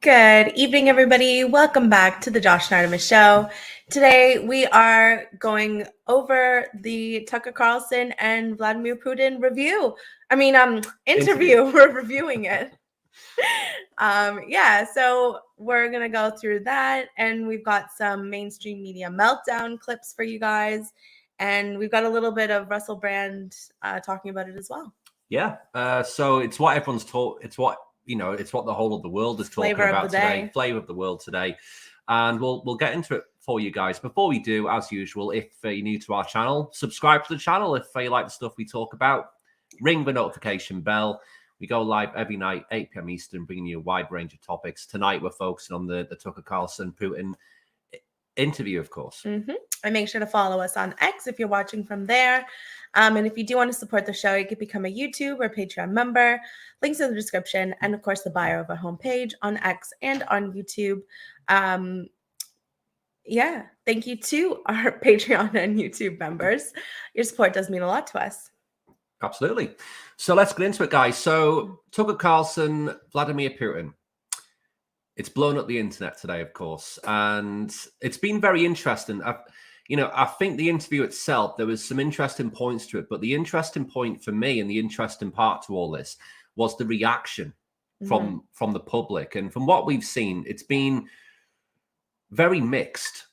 Good evening, everybody. Welcome back to the Josh and Artemis Show. Today, we are going over the Tucker Carlson and Vladimir Putin interview. We're reviewing it. So we're going to go through that, and we've got some mainstream media meltdown clips for you guys, and we've got a little bit of Russell Brand talking about it as well. Yeah, so it's what everyone's taught. It's what the whole of the world is talking about today. Flavor of the world today. And we'll get into it for you guys. Before we do, as usual, if you're new to our channel, subscribe to the channel if you like the stuff we talk about. Ring the notification bell. We go live every night, 8 p.m. Eastern, bringing you a wide range of topics. Tonight, we're focusing on the Tucker Carlson Putin interview, of course. Mm-hmm. And make sure to follow us on X if you're watching from there. And if you do want to support the show, you can become a YouTube or Patreon member. Links in the description and, of course, the bio of our homepage on X and on YouTube. Thank you to our Patreon and YouTube members. Your support does mean a lot to us. Absolutely. So let's get into it, guys. So Tucker Carlson, Vladimir Putin. It's blown up the internet today, of course, and it's been very interesting. I think the interview itself, there was some interesting points to it, but the interesting point for me and the interesting part to all this was the reaction from the public. And from what we've seen, it's been very mixed,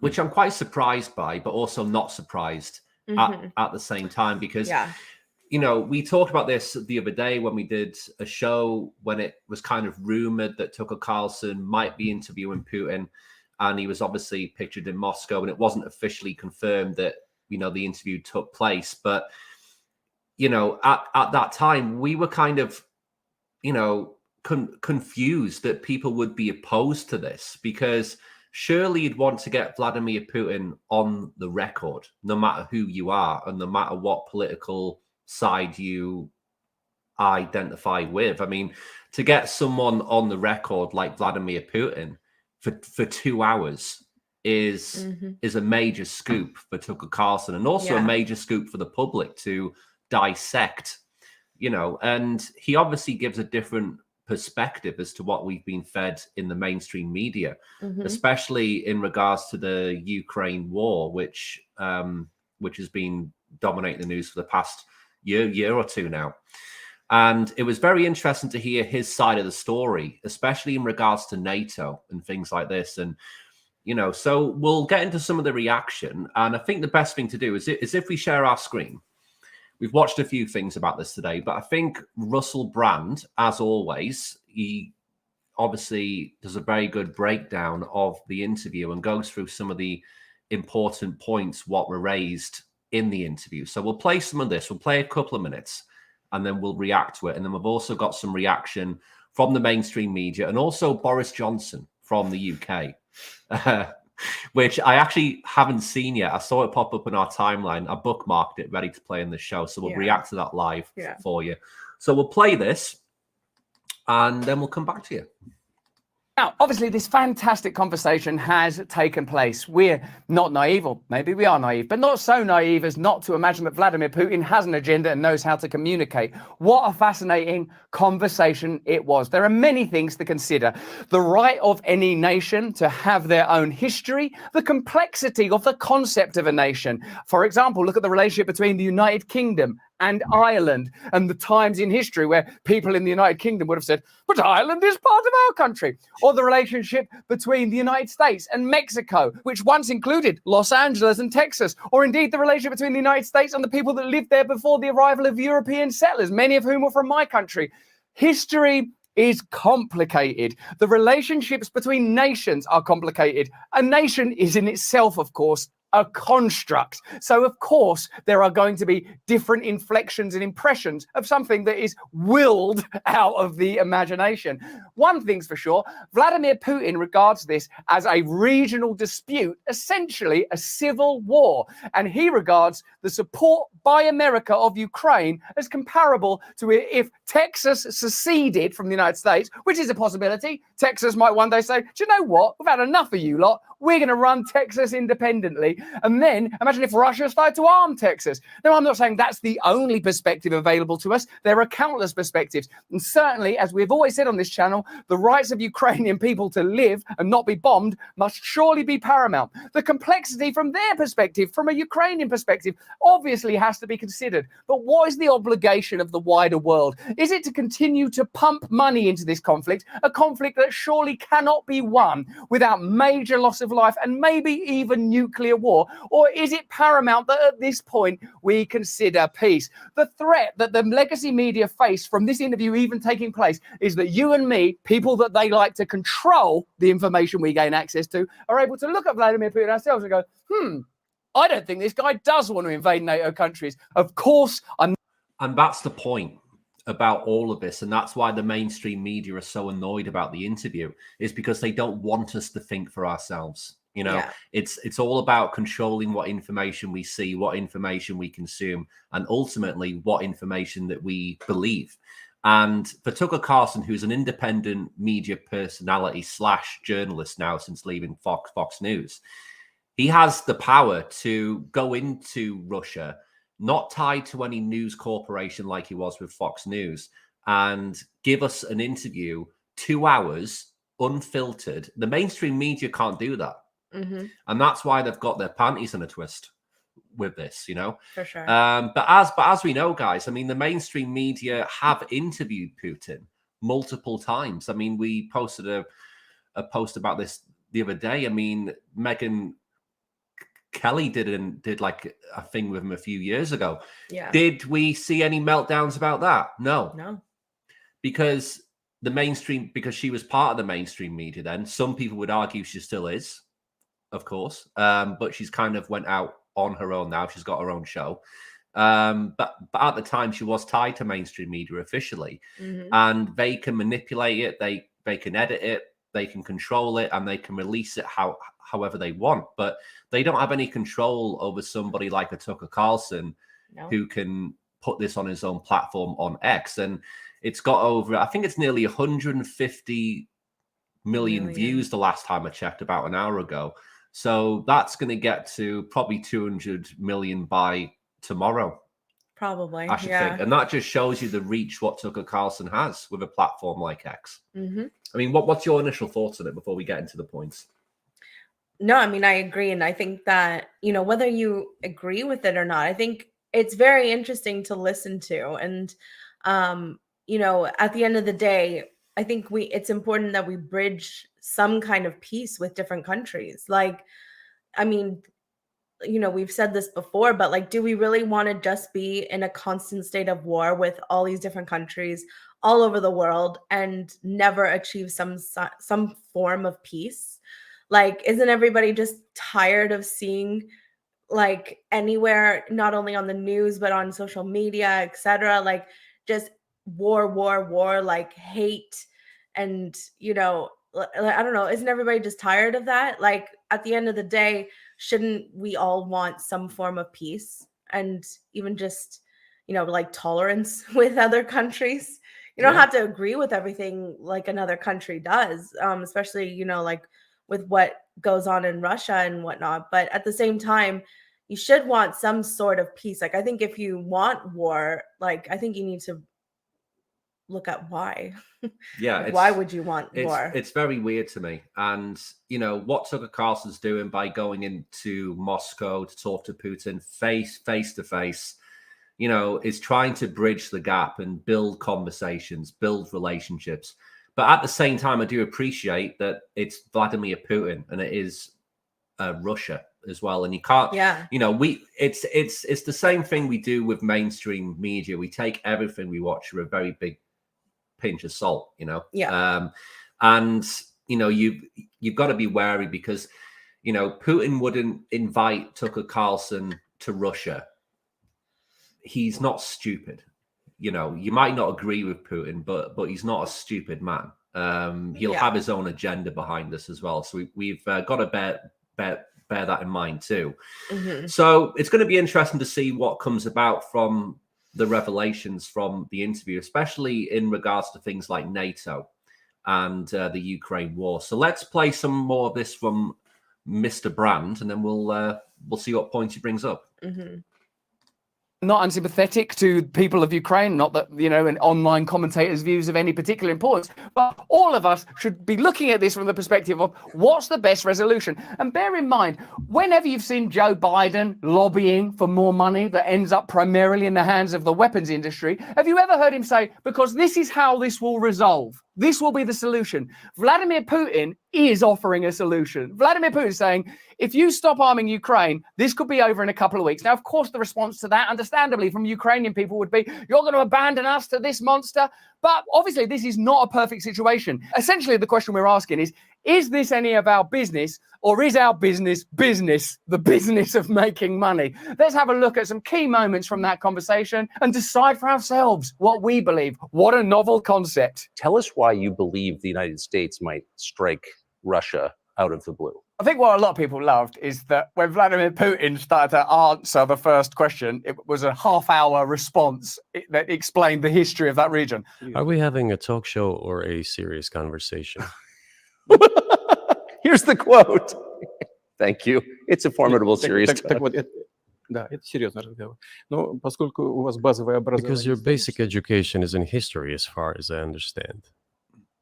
which I'm quite surprised by, but also not surprised at the same time, because we talked about this the other day when we did a show when it was kind of rumored that Tucker Carlson might be interviewing Putin. And he was obviously pictured in Moscow, and it wasn't officially confirmed that, the interview took place. But, at that time, we were kind of, confused that people would be opposed to this, because surely you'd want to get Vladimir Putin on the record, no matter who you are and no matter what political side you identify with. I mean, to get someone on the record like Vladimir Putin for 2 hours is a major scoop for Tucker Carlson, and also a major scoop for the public to dissect, and he obviously gives a different perspective as to what we've been fed in the mainstream media, especially in regards to the Ukraine war, which has been dominating the news for the past year or two now. And it was very interesting to hear his side of the story, especially in regards to NATO and things like this. And, so we'll get into some of the reaction. And I think the best thing to do is if we share our screen. We've watched a few things about this today, but I think Russell Brand, as always, he obviously does a very good breakdown of the interview and goes through some of the important points, what were raised in the interview. So we'll play some of this. We'll play a couple of minutes, and then we'll react to it. And then we've also got some reaction from the mainstream media and also Boris Johnson from the UK, which I actually haven't seen yet. I saw it pop up in our timeline. I bookmarked it, ready to play in the show. So we'll react to that live for you. So we'll play this, and then we'll come back to you. Now, obviously, this fantastic conversation has taken place. We're not naive, or maybe we are naive, but not so naive as not to imagine that Vladimir Putin has an agenda and knows how to communicate. What a fascinating conversation it was. There are many things to consider. The right of any nation to have their own history, the complexity of the concept of a nation. For example, look at the relationship between the United Kingdom and Ireland, and the times in history where people in the United Kingdom would have said, but Ireland is part of our country. Or the relationship between the United States and Mexico, which once included Los Angeles and Texas. Or indeed the relationship between the United States and the people that lived there before the arrival of European settlers, many of whom were from my country. History is complicated. The relationships between nations are complicated. A nation is in itself, of course, a construct. So, of course, there are going to be different inflections and impressions of something that is willed out of the imagination. One thing's for sure, Vladimir Putin regards this as a regional dispute, essentially a civil war. And he regards the support by America of Ukraine as comparable to if Texas seceded from the United States, which is a possibility. Texas might one day say, do you know what? We've had enough of you lot. We're going to run Texas independently. And then imagine if Russia started to arm Texas. Now, I'm not saying that's the only perspective available to us. There are countless perspectives. And certainly, as we've always said on this channel, the rights of Ukrainian people to live and not be bombed must surely be paramount. The complexity from their perspective, from a Ukrainian perspective, obviously has to be considered. But what is the obligation of the wider world? Is it to continue to pump money into this conflict, a conflict that surely cannot be won without major loss of life and maybe even nuclear war? Or is it paramount that at this point we consider peace? The threat that the legacy media face from this interview even taking place is that you and me, people that they like to control the information we gain access to, are able to look at Vladimir Putin ourselves and go, I don't think this guy does want to invade NATO countries. Of course, I'm. And that's the point about all of this. And that's why the mainstream media are so annoyed about the interview, is because they don't want us to think for ourselves. You know, it's all about controlling what information we see, what information we consume, and ultimately what information that we believe. And for Tucker Carlson, who's an independent media personality / journalist now since leaving Fox News, he has the power to go into Russia, not tied to any news corporation like he was with Fox News, and give us an interview, 2 hours, unfiltered. The mainstream media can't do that. And that's why they've got their panties in a twist with this, you know. For sure. But as we know, guys, I mean, the mainstream media have interviewed Putin multiple times. I mean, we posted a post about this the other day. I mean, Megyn Kelly did like a thing with him a few years ago. Yeah. Did we see any meltdowns about that? No. Because she was part of the mainstream media then. Some people would argue she still is, of course. But she's kind of went out on her own now. She's got her own show. But at the time she was tied to mainstream media officially. And they can manipulate it, they can edit it, they can control it, and they can release it however they want. But they don't have any control over somebody like a Tucker Carlson who can put this on his own platform on X. And it's got over, I think it's nearly 150 million views the last time I checked, about an hour ago. So that's going to get to probably 200 million by tomorrow. Probably, I should think. And that just shows you the reach what Tucker Carlson has with a platform like X. I mean, what's your initial thoughts on it before we get into the points? No, I mean, I agree. And I think that, you know, whether you agree with it or not, I think it's very interesting to listen to. And, you know, at the end of the day, I think it's important that we bridge some kind of peace with different countries. Like, I mean, you know, we've said this before, but like, do we really want to just be in a constant state of war with all these different countries all over the world and never achieve some form of peace? Like, isn't everybody just tired of seeing, like, anywhere, not only on the news, but on social media, etc., like just war, like hate? And, you know, I don't know, isn't everybody just tired of that? Like, at the end of the day, shouldn't we all want some form of peace and even just, you know, like tolerance with other countries? You don't have to agree with everything like another country does, especially, you know, like with what goes on in Russia and whatnot. But at the same time, you should want some sort of peace. Like, I think if you want war, like, I think you need to look at why. Like, why would you want war? It's very weird to me. And, you know, what Tucker Carlson's doing by going into Moscow to talk to Putin face to face, you know, is trying to bridge the gap and build conversations, build relationships. But at the same time, I do appreciate that it's Vladimir Putin and it is Russia as well. And you can't, you know, it's the same thing we do with mainstream media. We take everything we watch with a very big pinch of salt, you know. And you know, you've got to be wary because, you know, Putin wouldn't invite Tucker Carlson to Russia. He's not stupid. You know, you might not agree with Putin, but he's not a stupid man. He'll have his own agenda behind this as well. So we've got to bear that in mind too. So it's going to be interesting to see what comes about from the revelations from the interview, especially in regards to things like NATO and the Ukraine war. So let's play some more of this from Mr. Brand, and then we'll see what points he brings up. Mm-hmm. Not unsympathetic to people of Ukraine, not that, you know, an online commentator's views of any particular importance, but all of us should be looking at this from the perspective of what's the best resolution. And bear in mind, whenever you've seen Joe Biden lobbying for more money that ends up primarily in the hands of the weapons industry, have you ever heard him say, because this is how this will resolve? This will be the solution. Vladimir Putin is offering a solution. Vladimir Putin is saying, if you stop arming Ukraine, this could be over in a couple of weeks. Now, of course, the response to that, understandably, from Ukrainian people would be, you're going to abandon us to this monster? But obviously, this is not a perfect situation. Essentially, the question we're asking is this any of our business, or is our business the business of making money? Let's have a look at some key moments from that conversation and decide for ourselves what we believe. What a novel concept. Tell us why you believe the United States might strike Russia out of the blue. I think what a lot of people loved is that when Vladimir Putin started to answer the first question, it was a half-hour response that explained the history of that region. Are we having a talk show or a serious conversation? Here's the quote. Thank you. It's a formidable series. Да, это серьезный разговор. Но поскольку у вас базовое образование... Because your basic education is in history, as far as I understand.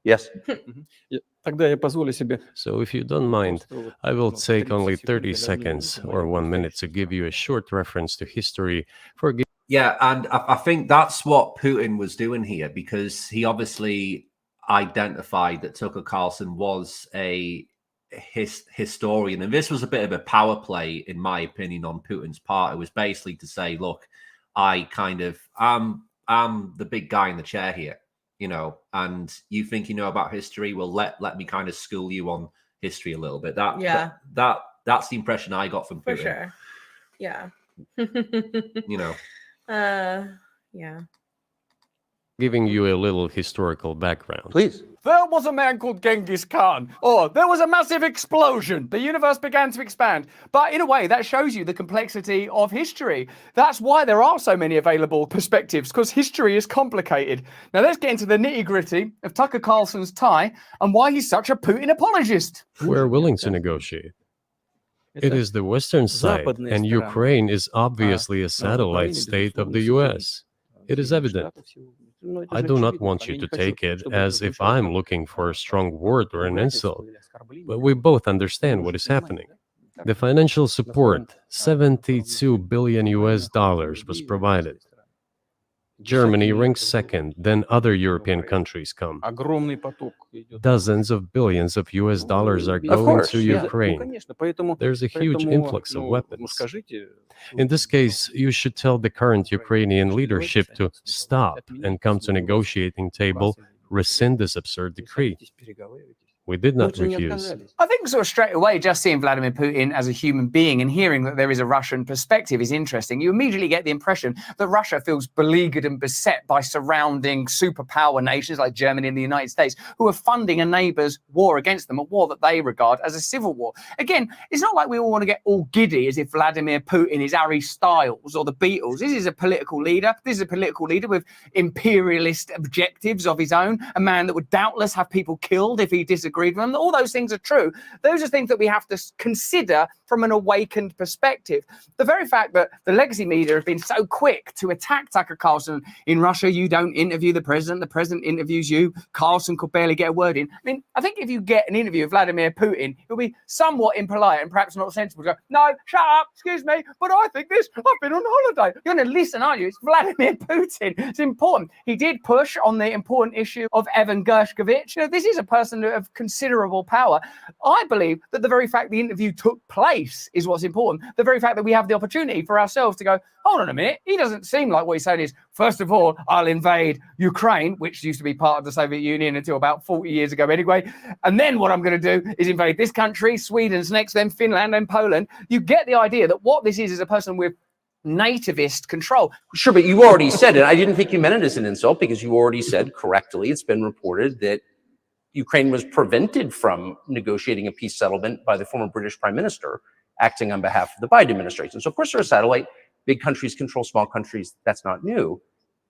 Yes. Тогда я позволю себе... So if you don't mind, I will take only 30 seconds or 1 minute to give you a short reference to history. Yeah, and I think that's what Putin was doing here, because he obviously identified that Tucker Carlson was a historian, and this was a bit of a power play, in my opinion, on Putin's part. It was basically to say, look, I'm the big guy in the chair here, you know, and you think you know about history, well, let me kind of school you on history a little bit. That's the impression I got from Putin. For sure. Yeah. You know. Yeah. Giving you a little historical background. Please. There was a man called Genghis Khan, or there was a massive explosion. The universe began to expand. But in a way, that shows you the complexity of history. That's why there are so many available perspectives, because history is complicated. Now let's get into the nitty-gritty of Tucker Carlson's tie and why he's such a Putin apologist. We're willing to negotiate. It is the Western side, and Ukraine is obviously a satellite state of the US. It is evident. I do not want you to take it as if I'm looking for a strong word or an insult, but we both understand what is happening. The financial support, $72 billion was provided. Germany ranks second, then other European countries come. Dozens of billions of US dollars are going to Ukraine. There's a huge influx of weapons. In this case, you should tell the current Ukrainian leadership to stop and come to negotiating table, rescind this absurd decree. We did not refuse. I think sort of straight away, just seeing Vladimir Putin as a human being and hearing that there is a Russian perspective is interesting. You immediately get the impression that Russia feels beleaguered and beset by surrounding superpower nations like Germany and the United States, who are funding a neighbour's war against them, a war that they regard as a civil war. Again, it's not like we all want to get all giddy as if Vladimir Putin is Harry Styles or the Beatles. This is a political leader. This is a political leader with imperialist objectives of his own, a man that would doubtless have people killed if he disagreed with them. All those things are true. Those are things that we have to consider from an awakened perspective. The very fact that the legacy media have been so quick to attack Tucker Carlson, in Russia, you don't interview the president interviews you, Carlson could barely get a word in. I mean, I think if you get an interview with Vladimir Putin, it'll be somewhat impolite and perhaps not sensible to go, no, shut up, excuse me, but I think this, I've been on holiday. You're going to listen, aren't you? It's Vladimir Putin. It's important. He did push on the important issue of Evan Gershkovich. You know, this is a person of considerable power. I believe that the very fact the interview took place is what's important. The very fact that we have the opportunity for ourselves to go, hold on a minute, he doesn't seem like what he's saying is, first of all, I'll invade Ukraine, which used to be part of the Soviet Union until about 40 years ago anyway. And then what I'm going to do is invade this country, Sweden's next, then Finland and Poland. You get the idea that what this is a person with nativist control. Sure, but you already said it. I didn't think you meant it as an insult, because you already said correctly, it's been reported that Ukraine was prevented from negotiating a peace settlement by the former British Prime Minister acting on behalf of the Biden administration. So of course they're a satellite. Big countries control small countries. That's not new.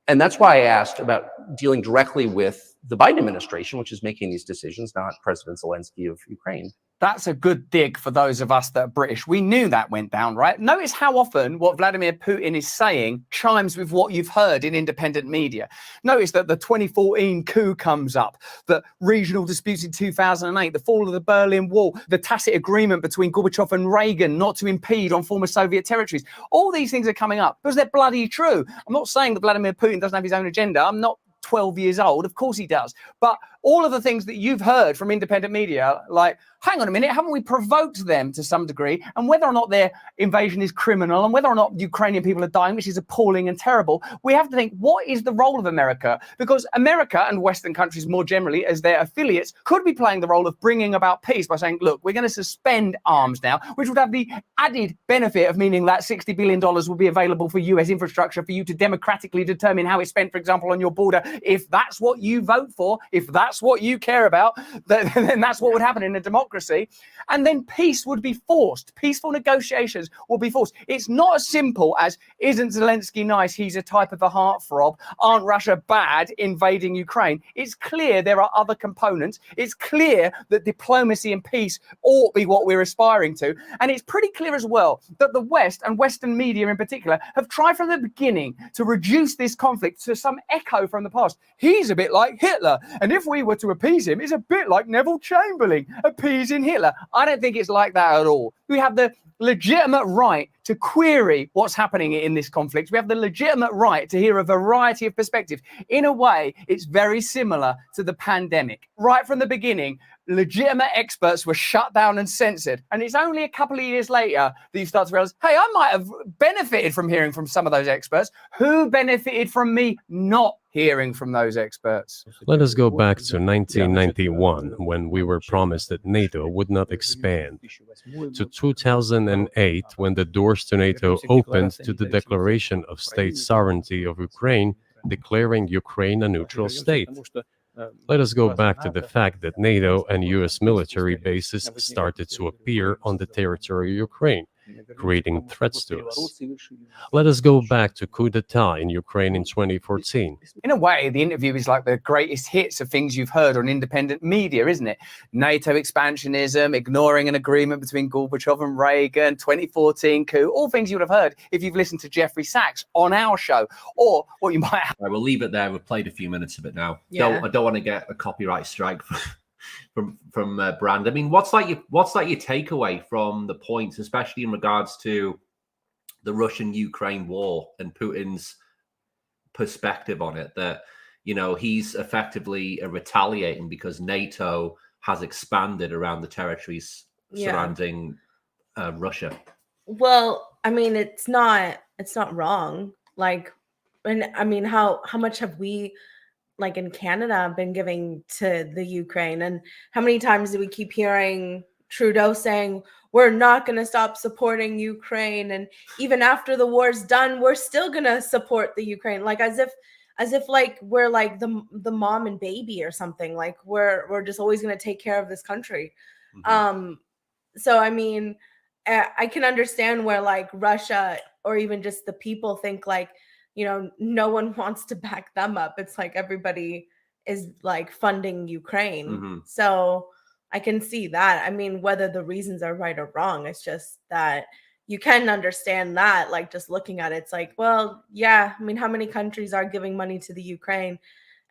And that's why I asked about dealing directly with the Biden administration, which is making these decisions, not President Zelensky of Ukraine. That's a good dig for those of us that are British. We knew that went down, right? Notice how often what Vladimir Putin is saying chimes with what you've heard in independent media. Notice that the 2014 coup comes up, the regional disputes in 2008, the fall of the Berlin Wall, the tacit agreement between Gorbachev and Reagan not to impede on former Soviet territories. All these things are coming up because they're bloody true. I'm not saying that Vladimir Putin doesn't have his own agenda. I'm not 12 years old. Of course he does. But all of the things that you've heard from independent media, like, hang on a minute, haven't we provoked them to some degree? And whether or not their invasion is criminal and whether or not Ukrainian people are dying, which is appalling and terrible, we have to think, what is the role of America? Because America and Western countries more generally, as their affiliates, could be playing the role of bringing about peace by saying, look, we're going to suspend arms now, which would have the added benefit of meaning that $60 billion will be available for US infrastructure for you to democratically determine how it's spent, for example, on your border. If that's what you vote for, if that's what you care about, then that's what would happen in a democracy. And then peace would be forced. Peaceful negotiations will be forced. It's not as simple as, isn't Zelensky nice? He's a type of a heartthrob. Aren't Russia bad invading Ukraine? It's clear there are other components. It's clear that diplomacy and peace ought to be what we're aspiring to. And it's pretty clear as well that the West and Western media in particular have tried from the beginning to reduce this conflict to some echo from the past. He's a bit like Hitler. And if we were to appease him, it's a bit like Neville Chamberlain appeasing Hitler. I don't think it's like that at all. We have the legitimate right to query what's happening in this conflict. We have the legitimate right to hear a variety of perspectives. In a way, it's very similar to the pandemic. Right from the beginning, legitimate experts were shut down and censored. And it's only a couple of years later that you start to realize, hey, I might have benefited from hearing from some of those experts. Who benefited from me not hearing from those experts? Let us go back to 1991, when we were promised that NATO would not expand, to 2008, when the doors to NATO opened to the declaration of state sovereignty of Ukraine, declaring Ukraine a neutral state. Let us go back to the fact that NATO and US military bases started to appear on the territory of Ukraine, creating threats to us. Let us go back to coup d'etat in Ukraine in 2014. In a way, the interview is like the greatest hits of things you've heard on independent media, isn't it? NATO expansionism, ignoring an agreement between Gorbachev and Reagan, 2014 coup, all things you would have heard if you've listened to Jeffrey Sachs on our show, or what you might have. I will leave it there. We've played a few minutes of it now. Yeah. I don't want to get a copyright strike from Brand. I mean, what's like your takeaway from the points, especially in regards to the Russian-Ukraine war and Putin's perspective on it, that, you know, he's effectively retaliating because NATO has expanded around the territories surrounding Russia? Well, I mean, it's not wrong. Like, and I mean, how much have we, like in Canada, been giving to the Ukraine? And how many times do we keep hearing Trudeau saying, we're not going to stop supporting Ukraine, and even after the war's done, we're still going to support the Ukraine, like as if like we're like the mom and baby or something, like we're just always going to take care of this country. Mm-hmm. So I mean, I can understand where like Russia or even just the people think like, you know, no one wants to back them up. It's like everybody is like funding Ukraine. Mm-hmm. So I can see that. I mean, whether the reasons are right or wrong, it's just that you can understand that, like just looking at it, it's like, well, yeah, I mean, how many countries are giving money to the Ukraine?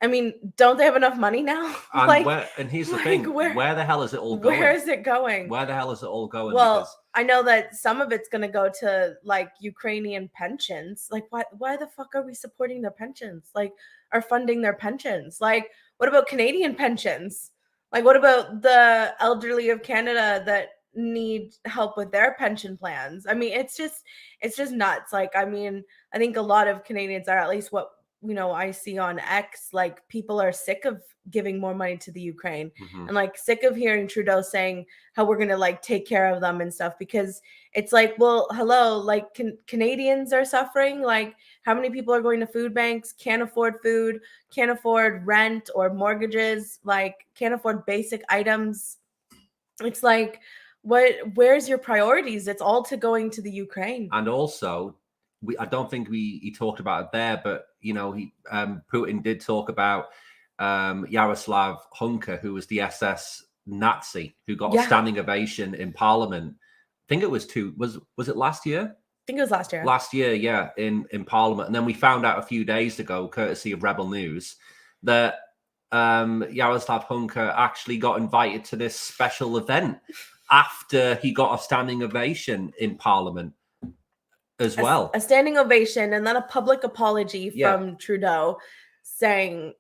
I mean, don't they have enough money now? And, and here's the thing, where the hell is it all going? Where is it going? Where the hell is it all going? Well, because I know that some of it's going to go to like Ukrainian pensions. Like, why the fuck are we supporting their pensions? Like, are funding their pensions? Like, what about Canadian pensions? Like, what about the elderly of Canada that need help with their pension plans? I mean, it's just nuts. Like, I mean, I think a lot of Canadians are, at least what, you know, I see on X, like people are sick of giving more money to the Ukraine, mm-hmm. and like sick of hearing Trudeau saying how we're going to like take care of them and stuff, because it's like, well, hello, like Canadians are suffering. Like, how many people are going to food banks, can't afford food, can't afford rent or mortgages, like can't afford basic items? It's like, where's your priorities? It's all to going to the Ukraine. And also, I don't think he talked about it there, but you know, Putin did talk about Yaroslav Hunka, who was the SS Nazi who got a standing ovation in Parliament. I think it was was it last year? I think it was last year. Last year, yeah, in Parliament. And then we found out a few days ago, courtesy of Rebel News, that Yaroslav Hunka actually got invited to this special event after he got a standing ovation in Parliament as well. A standing ovation and then a public apology from Trudeau saying,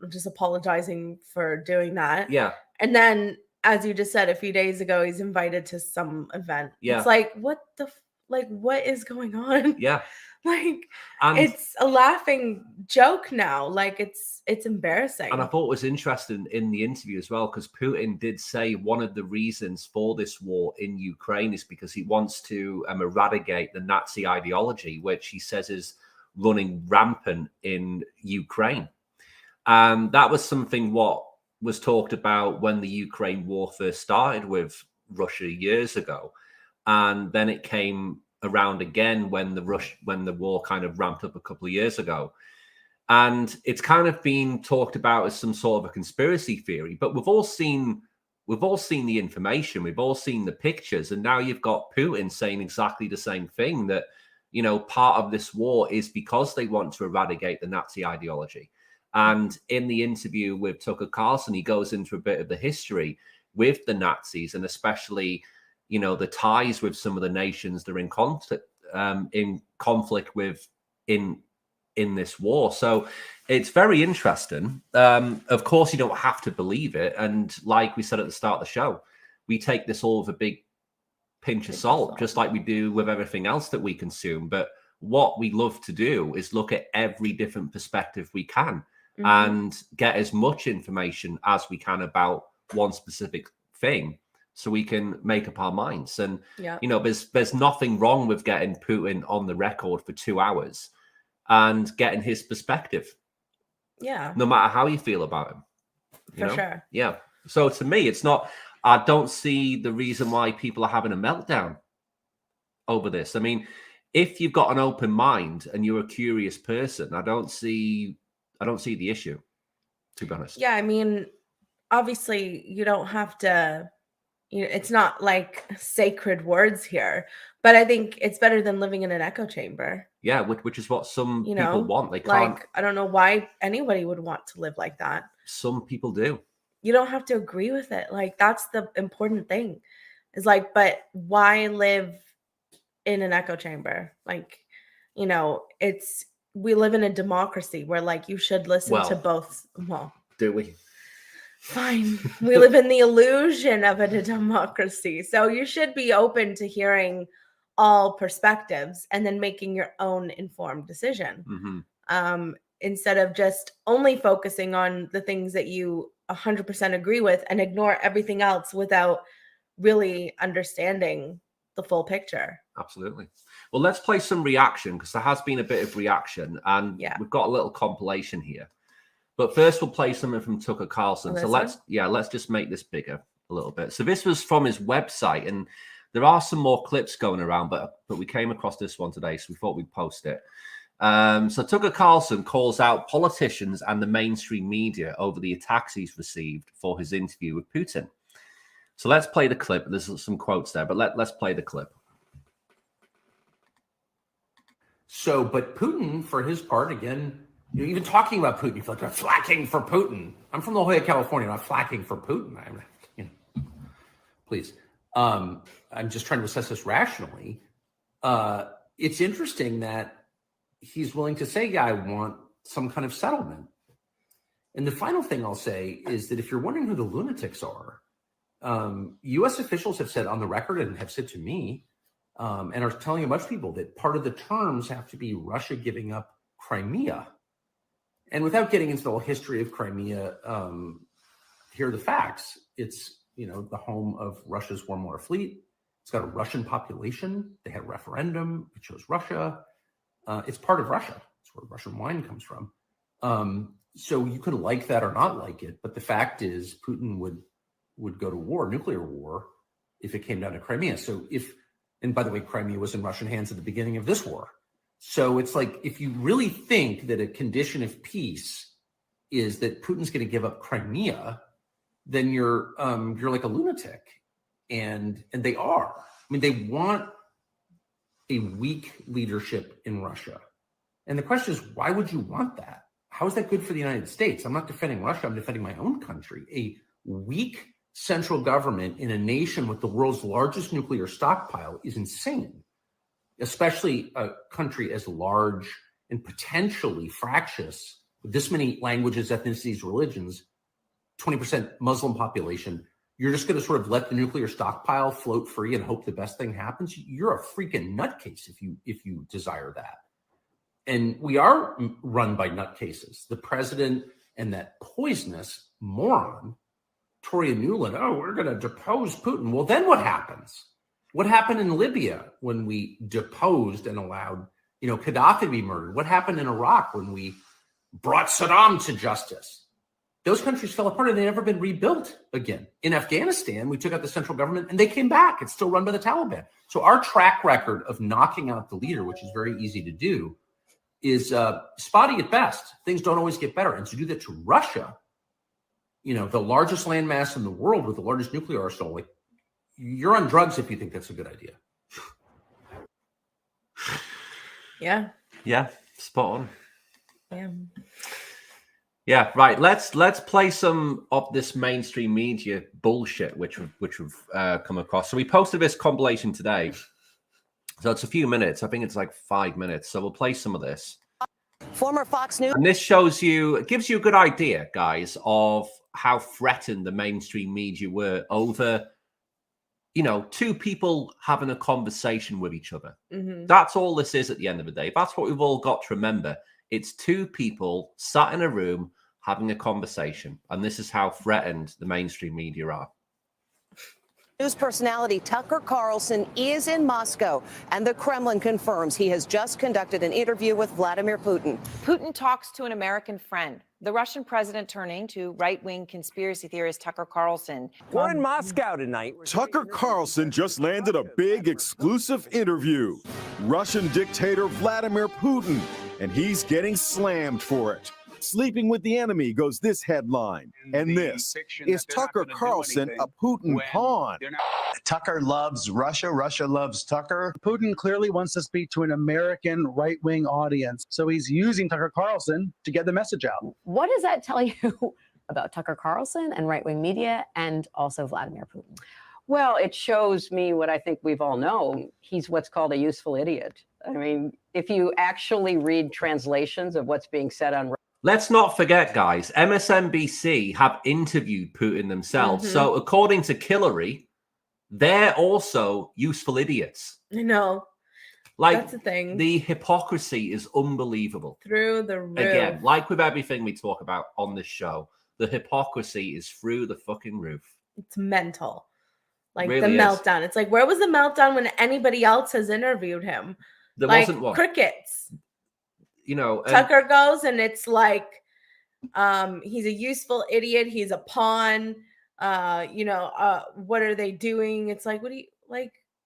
just apologizing for doing that. Yeah. And then, as you just said, a few days ago, he's invited to some event. Yeah. It's like, what is going on? Yeah. And it's a laughing joke now. It's embarrassing. And I thought it was interesting in the interview as well, because Putin did say one of the reasons for this war in Ukraine is because he wants to eradicate the Nazi ideology, which he says is running rampant in Ukraine. And that was something what was talked about when the Ukraine war first started with Russia years ago. And then it came around again when the war kind of ramped up a couple of years ago. And it's kind of been talked about as some sort of a conspiracy theory, but we've all seen the information, we've all seen the pictures, and now you've got Putin saying exactly the same thing, that part of this war is because they want to eradicate the Nazi ideology. And in the interview with Tucker Carlson, he goes into a bit of the history with the Nazis, and especially the ties with some of the nations they're in conflict with in this war. So it's very interesting. Of course, you don't have to believe it. And like we said at the start of the show, we take this all with a big pinch of salt, just like we do with everything else that we consume. But what we love to do is look at every different perspective we can and get as much information as we can about one specific thing, so we can make up our minds. And, there's nothing wrong with getting Putin on the record for 2 hours and getting his perspective. Yeah. No matter how you feel about him. For sure. Yeah. So to me, I don't see the reason why people are having a meltdown over this. I mean, if you've got an open mind and you're a curious person, I don't see the issue, to be honest. Yeah. I mean, obviously you don't have to, it's not like sacred words here, but I think it's better than living in an echo chamber. Yeah, which is what some people want. They can't. I don't know why anybody would want to live like that. Some people do. You don't have to agree with it. That's the important thing. Is but why live in an echo chamber? We live in a democracy where you should listen to both. Well, do we? Fine. We live in the illusion of a democracy. So you should be open to hearing all perspectives and then making your own informed decision. Instead of just only focusing on the things that you 100% agree with and ignore everything else without really understanding the full picture. Absolutely. Well, let's play some reaction, because there has been a bit of reaction, and we've got a little compilation here. But first, we'll play something from Tucker Carlson. So let's just make this bigger a little bit. So this was from his website, and there are some more clips going around, but we came across this one today, so we thought we'd post it. So Tucker Carlson calls out politicians and the mainstream media over the attacks he's received for his interview with Putin. So let's play the clip. There's some quotes there, but let's play the clip. So, but Putin, for his part, again, even talking about Putin, you feel like I'm flacking for Putin. I'm from La Jolla, California. I'm not flacking for Putin. Please. I'm just trying to assess this rationally. It's interesting that he's willing to say, I want some kind of settlement. And the final thing I'll say is that if you're wondering who the lunatics are, U.S. officials have said on the record and have said to me, and are telling a bunch of people that part of the terms have to be Russia giving up Crimea. And without getting into the whole history of Crimea, here are the facts. It's, the home of Russia's warm water fleet. It's got a Russian population. They had a referendum. It chose Russia. It's part of Russia. It's where Russian wine comes from. So you can like that or not like it. But the fact is Putin would go to war, nuclear war, if it came down to Crimea. So and by the way, Crimea was in Russian hands at the beginning of this war. So it's like, if you really think that a condition of peace is that Putin's going to give up Crimea, then you're like a lunatic. And they are. I mean, they want a weak leadership in Russia. And the question is, why would you want that? How is that good for the United States? I'm not defending Russia. I'm defending my own country. A weak central government in a nation with the world's largest nuclear stockpile is insane, especially a country as large and potentially fractious with this many languages, ethnicities, religions, 20% Muslim population. You're just going to sort of let the nuclear stockpile float free and hope the best thing happens. You're a freaking nutcase if you desire that. And we are run by nutcases. The president and that poisonous moron, Toria Nuland, oh, we're going to depose Putin. Well, then what happens? What happened in Libya when we deposed and allowed, Gaddafi to be murdered? What happened in Iraq when we brought Saddam to justice? Those countries fell apart and they've never been rebuilt again. In Afghanistan, we took out the central government and they came back. It's still run by the Taliban. So our track record of knocking out the leader, which is very easy to do, is spotty at best. Things don't always get better. And to do that to Russia, the largest landmass in the world with the largest nuclear arsenal, like, you're on drugs if you think that's a good idea. Yeah. Yeah, spot on. Yeah. Yeah, right. Let's play some of this mainstream media bullshit which we've come across. So we posted this compilation today. So it's a few minutes. I think it's like 5 minutes. So we'll play some of this. Former Fox News. And this gives you a good idea, guys, of how threatened the mainstream media were over, two people having a conversation with each other. Mm-hmm. That's all this is at the end of the day. That's what we've all got to remember. It's two people sat in a room having a conversation. And this is how threatened the mainstream media are. News personality Tucker Carlson is in Moscow, and the Kremlin confirms he has just conducted an interview with Vladimir Putin. Putin talks to an American friend. The Russian president turning to right-wing conspiracy theorist Tucker Carlson. We're in Moscow tonight. Tucker Carlson just landed a big exclusive interview. Russian dictator Vladimir Putin, and he's getting slammed for it. Sleeping with the enemy goes this headline. And this is Tucker Carlson a Putin pawn. Tucker loves Russia. Russia loves Tucker. Putin clearly wants to speak to an American right-wing audience. So he's using Tucker Carlson to get the message out. What does that tell you about Tucker Carlson and right-wing media and also Vladimir Putin? Well, it shows me what I think we've all known. He's what's called a useful idiot. I mean, if you actually read translations of what's being said on... Let's not forget, guys, MSNBC have interviewed Putin themselves. Mm-hmm. So according to Hillary, they're also useful idiots. I know. Like, that's the thing. The hypocrisy is unbelievable. Through the roof. Again, like with everything we talk about on this show, the hypocrisy is through the fucking roof. It's mental. Like really the meltdown. It's like, where was the meltdown when anybody else has interviewed him? There like, wasn't one. Crickets. Tucker goes and it's like, he's a useful idiot. He's a pawn. What are they doing? It's like, what do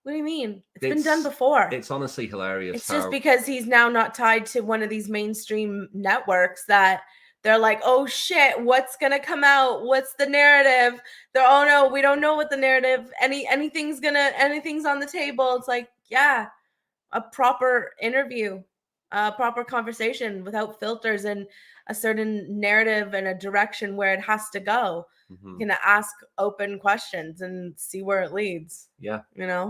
you mean? It's been done before. It's honestly hilarious. It's just because he's now not tied to one of these mainstream networks that they're like, oh shit, what's gonna come out? What's the narrative? They're, oh no, we don't know what the narrative. Anything's on the table. It's like, yeah, a proper interview. Proper conversation without filters and a certain narrative and a direction where it has to go. Mm-hmm. You're gonna ask open questions and see where it leads. Yeah,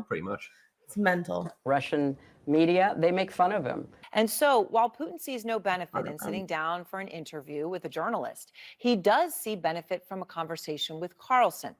pretty much. It's mental. Russian media, they make fun of him. And so while Putin sees no benefit in sitting down for an interview with a journalist, he does see benefit from a conversation with Carlson.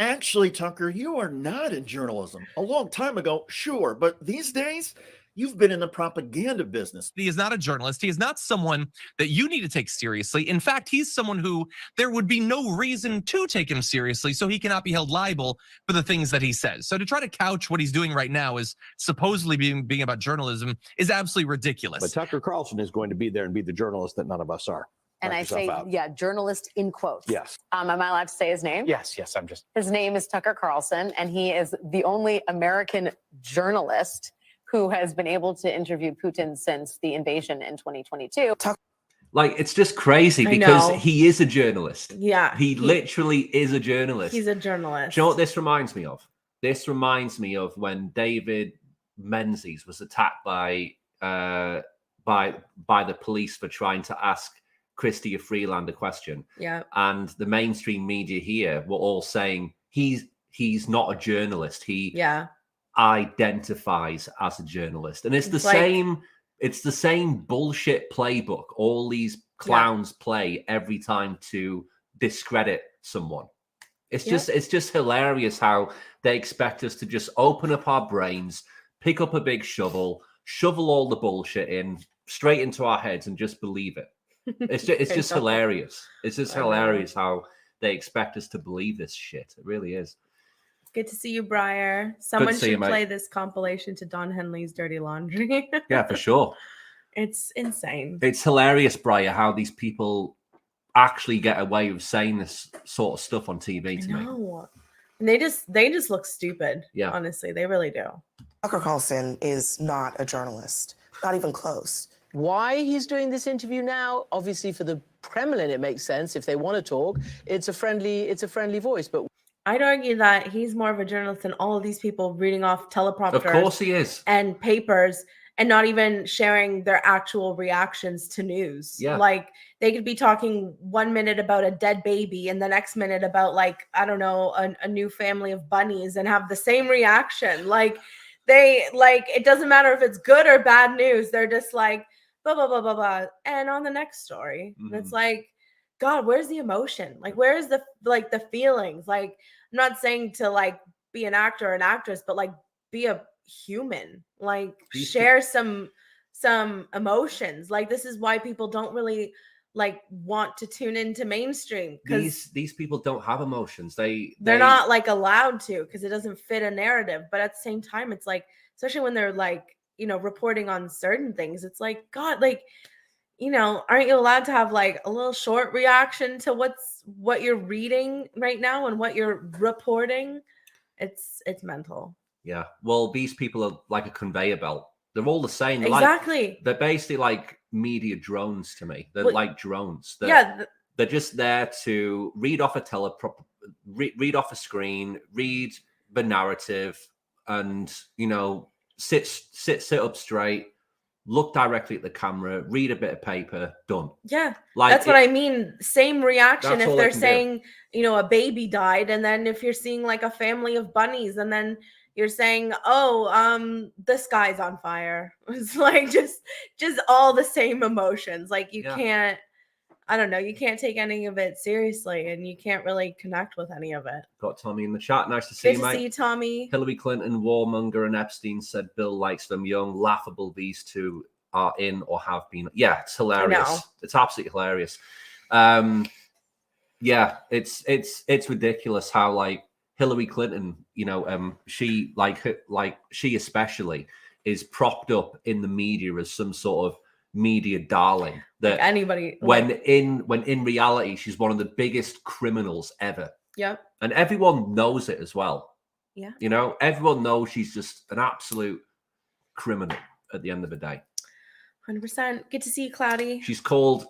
Actually, Tucker, you are not in journalism. A long time ago, sure, but these days, you've been in the propaganda business. He is not a journalist. He is not someone that you need to take seriously. In fact, he's someone who there would be no reason to take him seriously, so he cannot be held liable for the things that he says. So to try to couch what he's doing right now as supposedly being about journalism is absolutely ridiculous. But Tucker Carlson is going to be there and be the journalist that none of us are. And I say, yeah, journalist in quotes. Yes. Am I allowed to say his name? Yes, His name is Tucker Carlson, and he is the only American journalist who has been able to interview Putin since the invasion in 2022. Like, it's just crazy because he is a journalist. Yeah. He literally is a journalist. He's a journalist. Do you know what this reminds me of? This reminds me of when David Menzies was attacked by the police for trying to ask Chrystia Freeland a question. Yeah. And the mainstream media here were all saying he's not a journalist. He identifies as a journalist. And it's the same. It's the same bullshit playbook all these clowns play every time to discredit someone. It's just hilarious how they expect us to just open up our brains, pick up a big shovel all the bullshit in straight into our heads and just believe it. It's just hilarious. It's just hilarious how they expect us to believe this shit. It really is. Good to see you, Briar. Someone should play this compilation to Don Henley's Dirty Laundry. Yeah, for sure. It's insane. It's hilarious, Briar, how these people actually get away with saying this sort of stuff on TV to me. And they just look stupid. Yeah. Honestly, they really do. Tucker Carlson is not a journalist, not even close. Why he's doing this interview now? Obviously, for the Kremlin, it makes sense. If they want to talk, it's a friendly voice. But I'd argue that he's more of a journalist than all of these people reading off teleprompters. Of course he is. And papers and not even sharing their actual reactions to news. Yeah. Like they could be talking 1 minute about a dead baby and the next minute about like, I don't know, a new family of bunnies and have the same reaction. Like it doesn't matter if it's good or bad news. They're just like, blah, blah, blah, blah, blah. And on the next story, it's like, God, where's the emotion? Like, where's the feelings? Like, I'm not saying to like be an actor or an actress, but like be a human, like share some emotions. Like, this is why people don't really like want to tune into mainstream, because these people don't have emotions. They're not like allowed to, because it doesn't fit a narrative. But at the same time, it's like, especially when they're like, you know, reporting on certain things, it's like, God, like, you know, aren't you allowed to have like a little short reaction to what you're reading right now and what you're reporting? It's mental. Yeah. Well, these people are like a conveyor belt. They're all the same. Exactly. They're basically like media drones to me. They're like drones. They're just there to read off a read off a screen, read the narrative, and, you know, sit up straight, look directly at the camera, read a bit of paper, done. Yeah, like that's what I mean. Same reaction if they're saying, do. You know, a baby died, and then if you're seeing like a family of bunnies, and then you're saying, oh, the sky's on fire. It's like just all the same emotions. Like you can't, I don't know, you can't take any of it seriously, and you can't really connect with any of it. Got Tommy in the chat. Nice to see you, mate. Good to see you, Tommy. Hillary Clinton, warmonger, and Epstein said Bill likes them young. Laughable these two are in or have been. Yeah, it's hilarious. It's absolutely hilarious. Yeah, it's ridiculous how like Hillary Clinton, you know, she especially is propped up in the media as some sort of media darling that like anybody when in reality she's one of the biggest criminals ever. Yep. And everyone knows it as well. Yeah. You know, everyone knows she's just an absolute criminal at the end of the day. 100%. Good to see you, Cloudy. She's called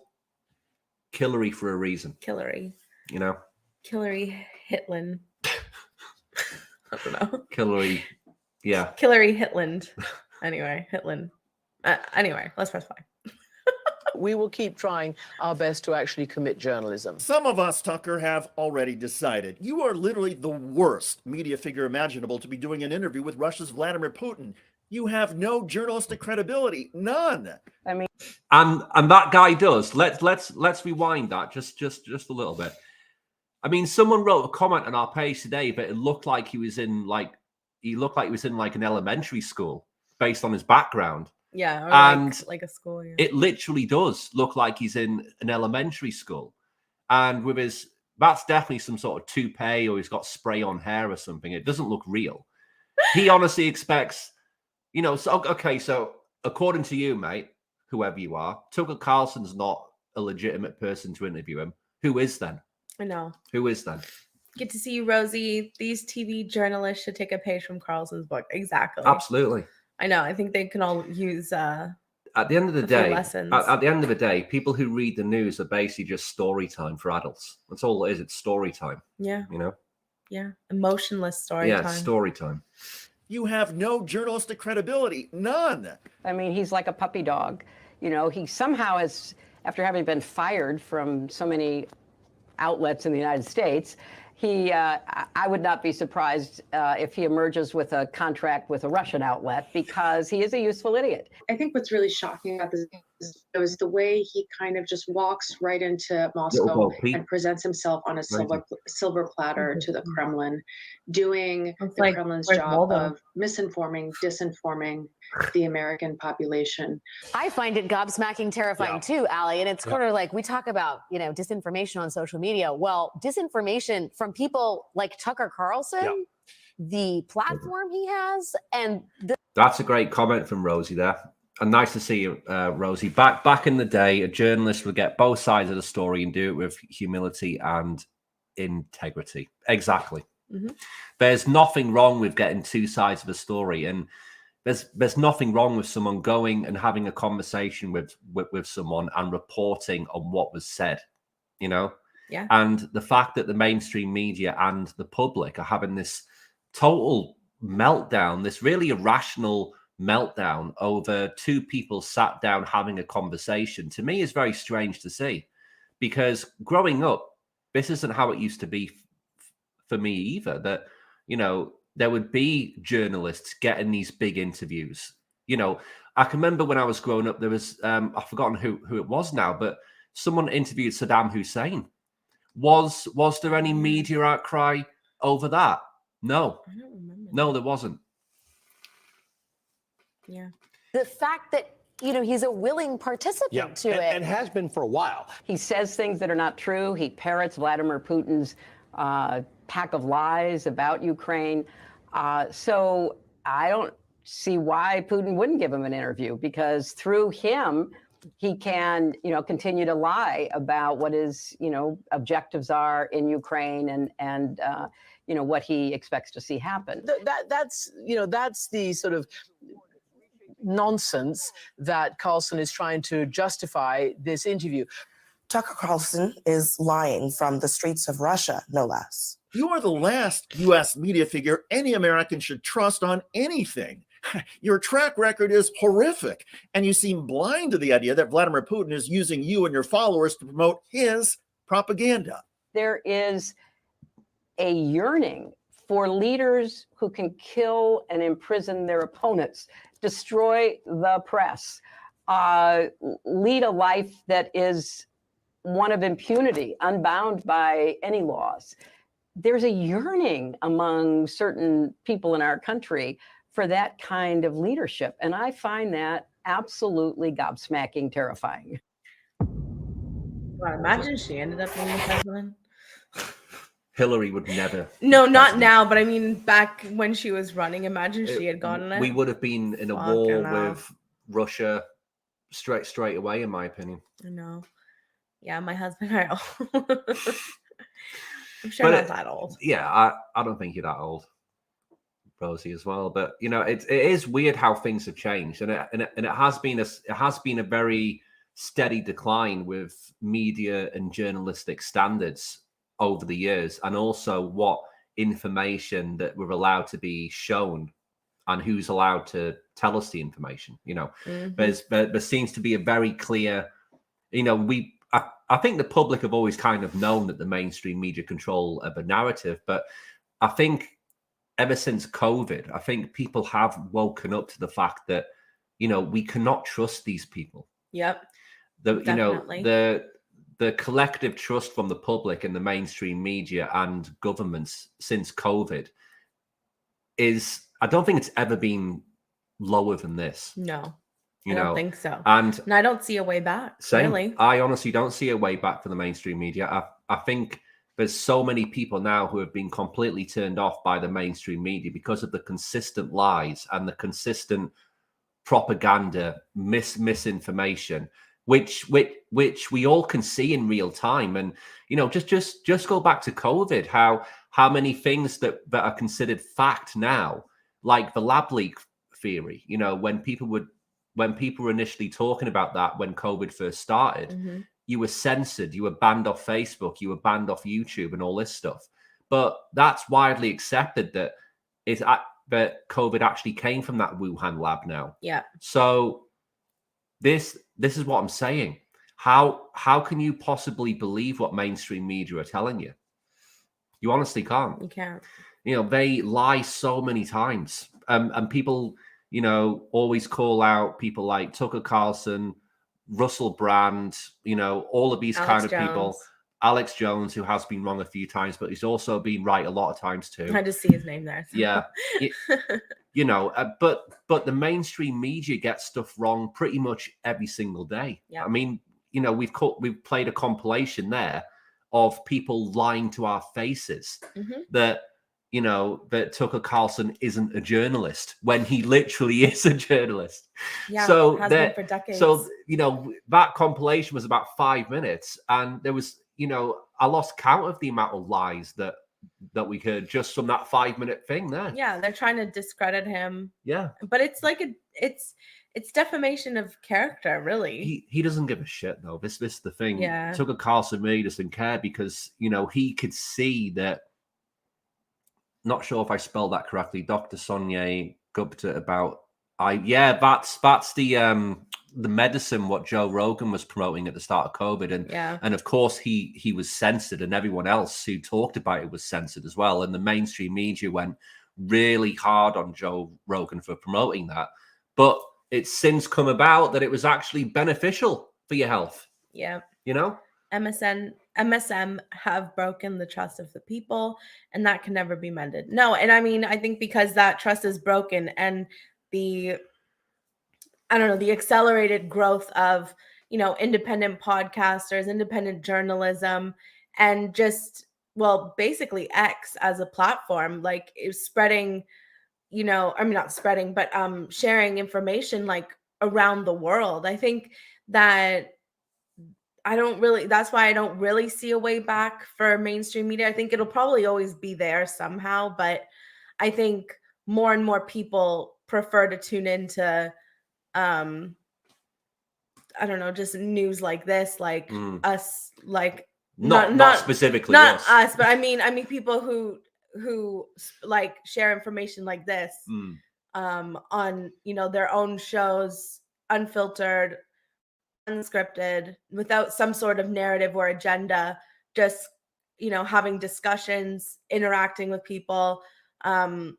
Hillary for a reason. Hillary. You know? Hillary Hitland. I don't know. Hillary. Yeah. Hillary Hitland. Anyway, Hitland. Anyway, let's press play. we will keep trying our best to actually commit journalism. Some of us, Tucker, have already decided you are literally the worst media figure imaginable to be doing an interview with Russia's Vladimir Putin. You have no journalistic credibility, none. I mean, and that guy does. Let's rewind that just a little bit. I mean, someone wrote a comment on our page today, but it looked like he was in like an elementary school based on his background. Yeah, or and like a school. Yeah. It literally does look like he's in an elementary school, and with that's definitely some sort of toupee, or he's got spray on hair or something. It doesn't look real. He honestly expects, you know. So okay, so according to you, mate, whoever you are, Tucker Carlson's not a legitimate person to interview him. Who is then? I know. Who is then? Good to see you, Rosie. These TV journalists should take a page from Carlson's book. Exactly. Absolutely. I know. I think they can all use. at the end of the a few day, lessons. at the end of the day, people who read the news are basically just story time for adults. That's all it is. It's story time. Yeah. You know? Yeah. Emotionless story Yeah, time. story time. You have no journalistic credibility. None. I mean, he's like a puppy dog. You know, he somehow has, after having been fired from so many outlets in the United States, I would not be surprised if he emerges with a contract with a Russian outlet, because he is a useful idiot. I think what's really shocking about this is the way he kind of just walks right into Moscow and presents himself on a silver platter to the Kremlin, doing the Kremlin's job of misinforming, disinforming the American population. I find it gobsmacking terrifying too, Allie. And it's sort of like, we talk about, you know, disinformation on social media. Well, disinformation from people like Tucker Carlson, the platform he has, and That's a great comment from Rosie there. And nice to see you, Rosie. Back in the day, a journalist would get both sides of the story and do it with humility and integrity. Exactly. There's nothing wrong with getting two sides of a story, and there's nothing wrong with someone going and having a conversation with someone and reporting on what was said, you know? Yeah. And the fact that the mainstream media and the public are having this total meltdown, this really irrational meltdown over two people sat down having a conversation, to me is very strange to see, because growing up, this isn't how it used to be for me either, that, you know, there would be journalists getting these big interviews. You know, I can remember when I was growing up, there was, I've forgotten who it was now, but someone interviewed Saddam Hussein. Was there any media outcry over that? No. I don't remember. No, there wasn't. Yeah. the fact that, you know, he's a willing participant to it. And has been for a while. He says things that are not true. He parrots Vladimir Putin's pack of lies about Ukraine. So I don't see why Putin wouldn't give him an interview, because through him, he can, you know, continue to lie about what his, you know, objectives are in Ukraine and you know, what he expects to see happen. That's, you know, that's the sort of nonsense that Carlson is trying to justify this interview. Tucker Carlson is lying from the streets of Russia, no less. You are the last U.S. media figure any American should trust on anything. Your track record is horrific, and you seem blind to the idea that Vladimir Putin is using you and your followers to promote his propaganda. There is a yearning for leaders who can kill and imprison their opponents, destroy the press, lead a life that is one of impunity, unbound by any laws. There's a yearning among certain people in our country for that kind of leadership. And I find that absolutely gobsmacking terrifying. Wow, imagine she ended up being the president. Hillary would never. No, not now, but I mean back when she was running. Imagine she had gotten it. We would have been in a war with Russia straight away, in my opinion. I know. Yeah, my husband and I. I'm sure not that old. Yeah, I don't think you're that old, Rosie, as well. But you know, it is weird how things have changed, and it has been a very steady decline with media and journalistic standards over the years, and also what information that we're allowed to be shown and who's allowed to tell us the information. You know, there seems to be a very clear, you know, I think the public have always kind of known that the mainstream media control of a narrative, but I think ever since COVID, I think people have woken up to the fact that, you know, we cannot trust these people. Yep. You know, the collective trust from the public and the mainstream media and governments since COVID is, I don't think it's ever been lower than this. No. I don't think so. And I don't see a way back. Same. Really. I honestly don't see a way back for the mainstream media. I think there's so many people now who have been completely turned off by the mainstream media because of the consistent lies and the consistent propaganda, misinformation, which we all can see in real time. And you know, just go back to COVID, how many things that are considered fact now, like the lab leak theory. You know, when people would when people were initially talking about that when COVID first started, you were censored, you were banned off Facebook, you were banned off YouTube and all this stuff. But that's widely accepted that COVID actually came from that Wuhan lab now. Yeah. So this is what I'm saying. How can you possibly believe what mainstream media are telling you? You honestly can't. You can't. You know, they lie so many times. And people, you know, always call out people like Tucker Carlson, Russell Brand, you know, all of these kind of people. Alex Jones, who has been wrong a few times, but he's also been right a lot of times too. I just see his name there. So. Yeah. You know, but the mainstream media gets stuff wrong pretty much every single day. Yeah. I mean, you know, we've played a compilation there of people lying to our faces that, you know, that Tucker Carlson isn't a journalist when he literally is a journalist. Yeah, so has been for decades. So, you know, that compilation was about 5 minutes, and there was, you know, I lost count of the amount of lies that we heard just from that 5-minute thing there. Yeah, they're trying to discredit him. Yeah. But it's like it's defamation of character, really. He doesn't give a shit though. This is the thing. Yeah. Tucker Carlson really doesn't care because, you know, he could see that. Not sure if I spelled that correctly. Dr. Sonia Gupta about that's the medicine what Joe Rogan was promoting at the start of COVID, and of course he was censored, and everyone else who talked about it was censored as well. And the mainstream media went really hard on Joe Rogan for promoting that, but it's since come about that it was actually beneficial for your health. Yeah, you know. MSM have broken the trust of the people, and that can never be mended. No, and I mean, I think because that trust is broken and the accelerated growth of, you know, independent podcasters, independent journalism, and just, well, basically X as a platform, like is spreading, you know, I mean, not spreading, but sharing information like around the world. I think that that's why I don't really see a way back for mainstream media. I think it'll probably always be there somehow, but I think more and more people prefer to tune into, I don't know, just news like this, like us, like not specifically, not yes. us, but I mean people who like share information like this, on, you know, their own shows, unfiltered, unscripted, without some sort of narrative or agenda, just, you know, having discussions, interacting with people, and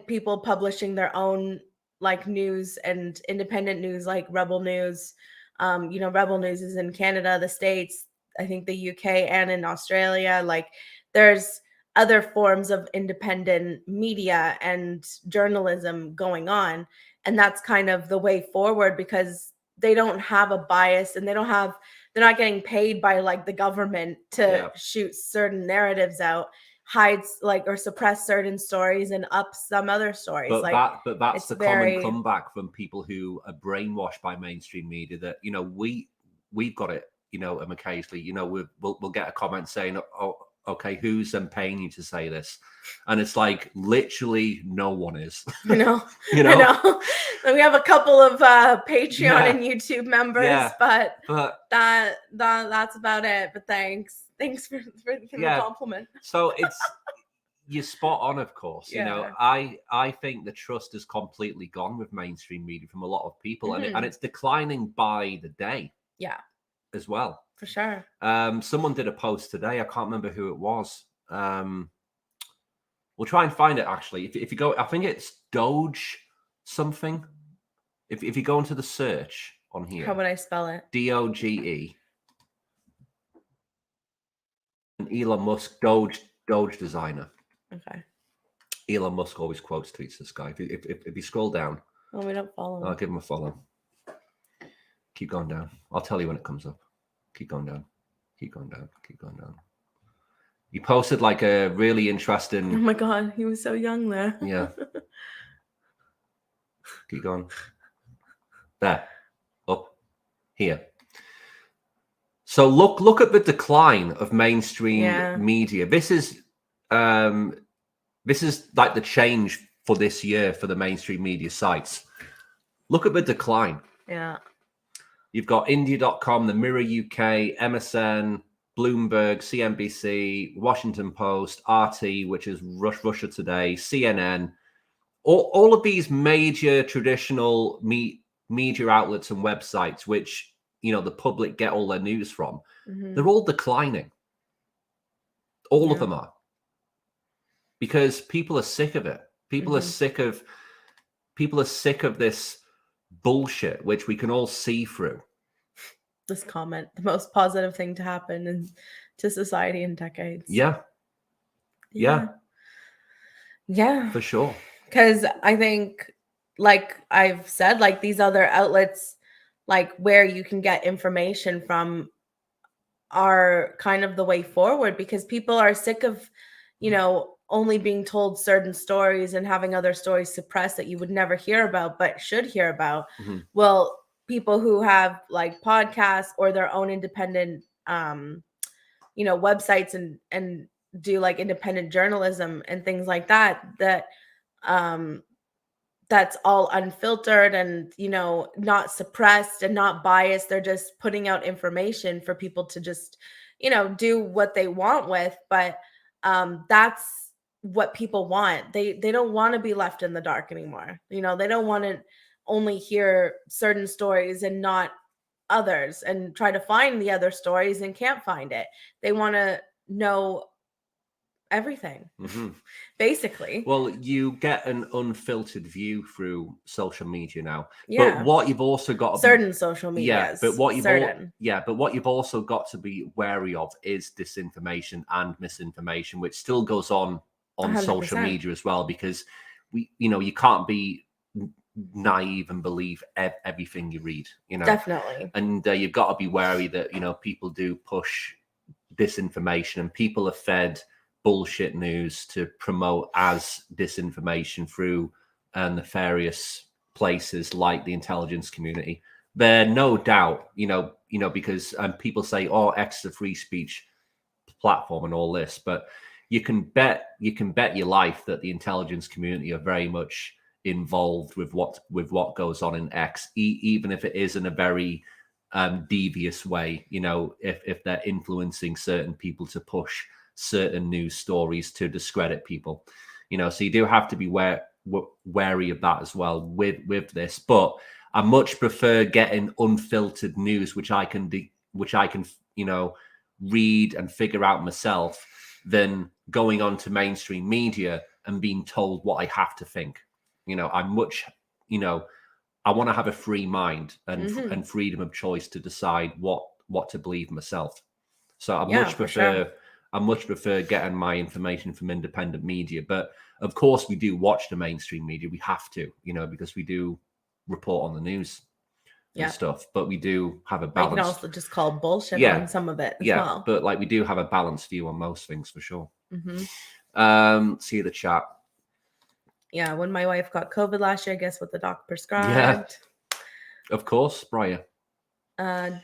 people publishing their own like news and independent news, like Rebel News. You know, Rebel News is in Canada, the States, I think the UK, and in Australia. Like there's other forms of independent media and journalism going on, and that's kind of the way forward, because they don't have a bias, and they're not getting paid by like the government to shoot certain narratives out, hides like or suppress certain stories and up some other stories. But that's the common comeback from people who are brainwashed by mainstream media, that, you know, we've got it, you know, and occasionally, you know, we'll get a comment saying, oh, okay, who's paying you to say this? And it's like literally no one is. I know. You know? I know. And we have a couple of Patreon and YouTube members, but that's about it. But thanks for the compliment. So you're spot on, of course. You know, I think the trust is completely gone with mainstream media from a lot of people, and it's declining by the day. Yeah. As well. For sure. Someone did a post today. I can't remember who it was. We'll try and find it, actually. If you go, I think it's Doge something. If you go into the search on here. How would I spell it? DOGE. And Elon Musk, Doge designer. Okay. Elon Musk always quotes tweets this guy. If you scroll down. Oh, we don't follow him. I'll give him a follow. Keep going down. I'll tell you when it comes up. Keep going down. Keep going down. Keep going down. He posted like a really interesting. Oh my God, he was so young there. Yeah. Keep going. There. Up. Here. So look at the decline of mainstream media. This is like the change for this year for the mainstream media sites. Look at the decline. Yeah. You've got India.com, the Mirror UK, MSN, Bloomberg, CNBC, Washington Post, RT, which is Russia Today, CNN. All of these major traditional media outlets and websites, which, you know, the public get all their news from, they're all declining. All of them are. Because people are sick of it. People are sick of this bullshit, which we can all see through. This comment, the most positive thing to happen to society in decades. Yeah. For sure. Because I think, like I've said, like these other outlets, like where you can get information from, are kind of the way forward, because people are sick of, you know, only being told certain stories and having other stories suppressed that you would never hear about but should hear about. Well, people who have like podcasts or their own independent you know, websites and do like independent journalism and things like that, that's all unfiltered and, you know, not suppressed and not biased. They're just putting out information for people to just, you know, do what they want with. But that's what people want. They don't want to be left in the dark anymore. You know, they don't want to only hear certain stories and not others, and try to find the other stories and can't find it. They want to know everything, basically. Well, you get an unfiltered view through social media now. Yeah. But what you've also got certain social media. Yeah, but what you've also got to be wary of is disinformation and misinformation, which still goes on 100%. social media as well, because you can't be naive and believe everything you read, you know. Definitely. And you've got to be wary that, you know, people do push disinformation, and people are fed bullshit news to promote as disinformation through nefarious places like the intelligence community. There, no doubt, you know, because people say, "Oh, X is a free speech platform" and all this, but you can bet your life that the intelligence community are very much involved with what goes on in X, even if it is in a very devious way. You know, if they're influencing certain people to push certain news stories to discredit people, you know. So you do have to be wary of that as well with this. But I much prefer getting unfiltered news, which I can you know, read and figure out myself, than going on to mainstream media and being told what I have to think. You know, I'm much, you know, I want to have a free mind and freedom of choice to decide what to believe myself. So I much prefer getting my information from independent media. But of course, we do watch the mainstream media. We have to, you know, because we do report on the news and stuff. But we do have a balance. You can also just call bullshit on some of it as well. But like, we do have a balanced view on most things for sure. See the chat. Yeah, when my wife got COVID last year, guess what the doc prescribed? Yeah, of course, Brian. Do you want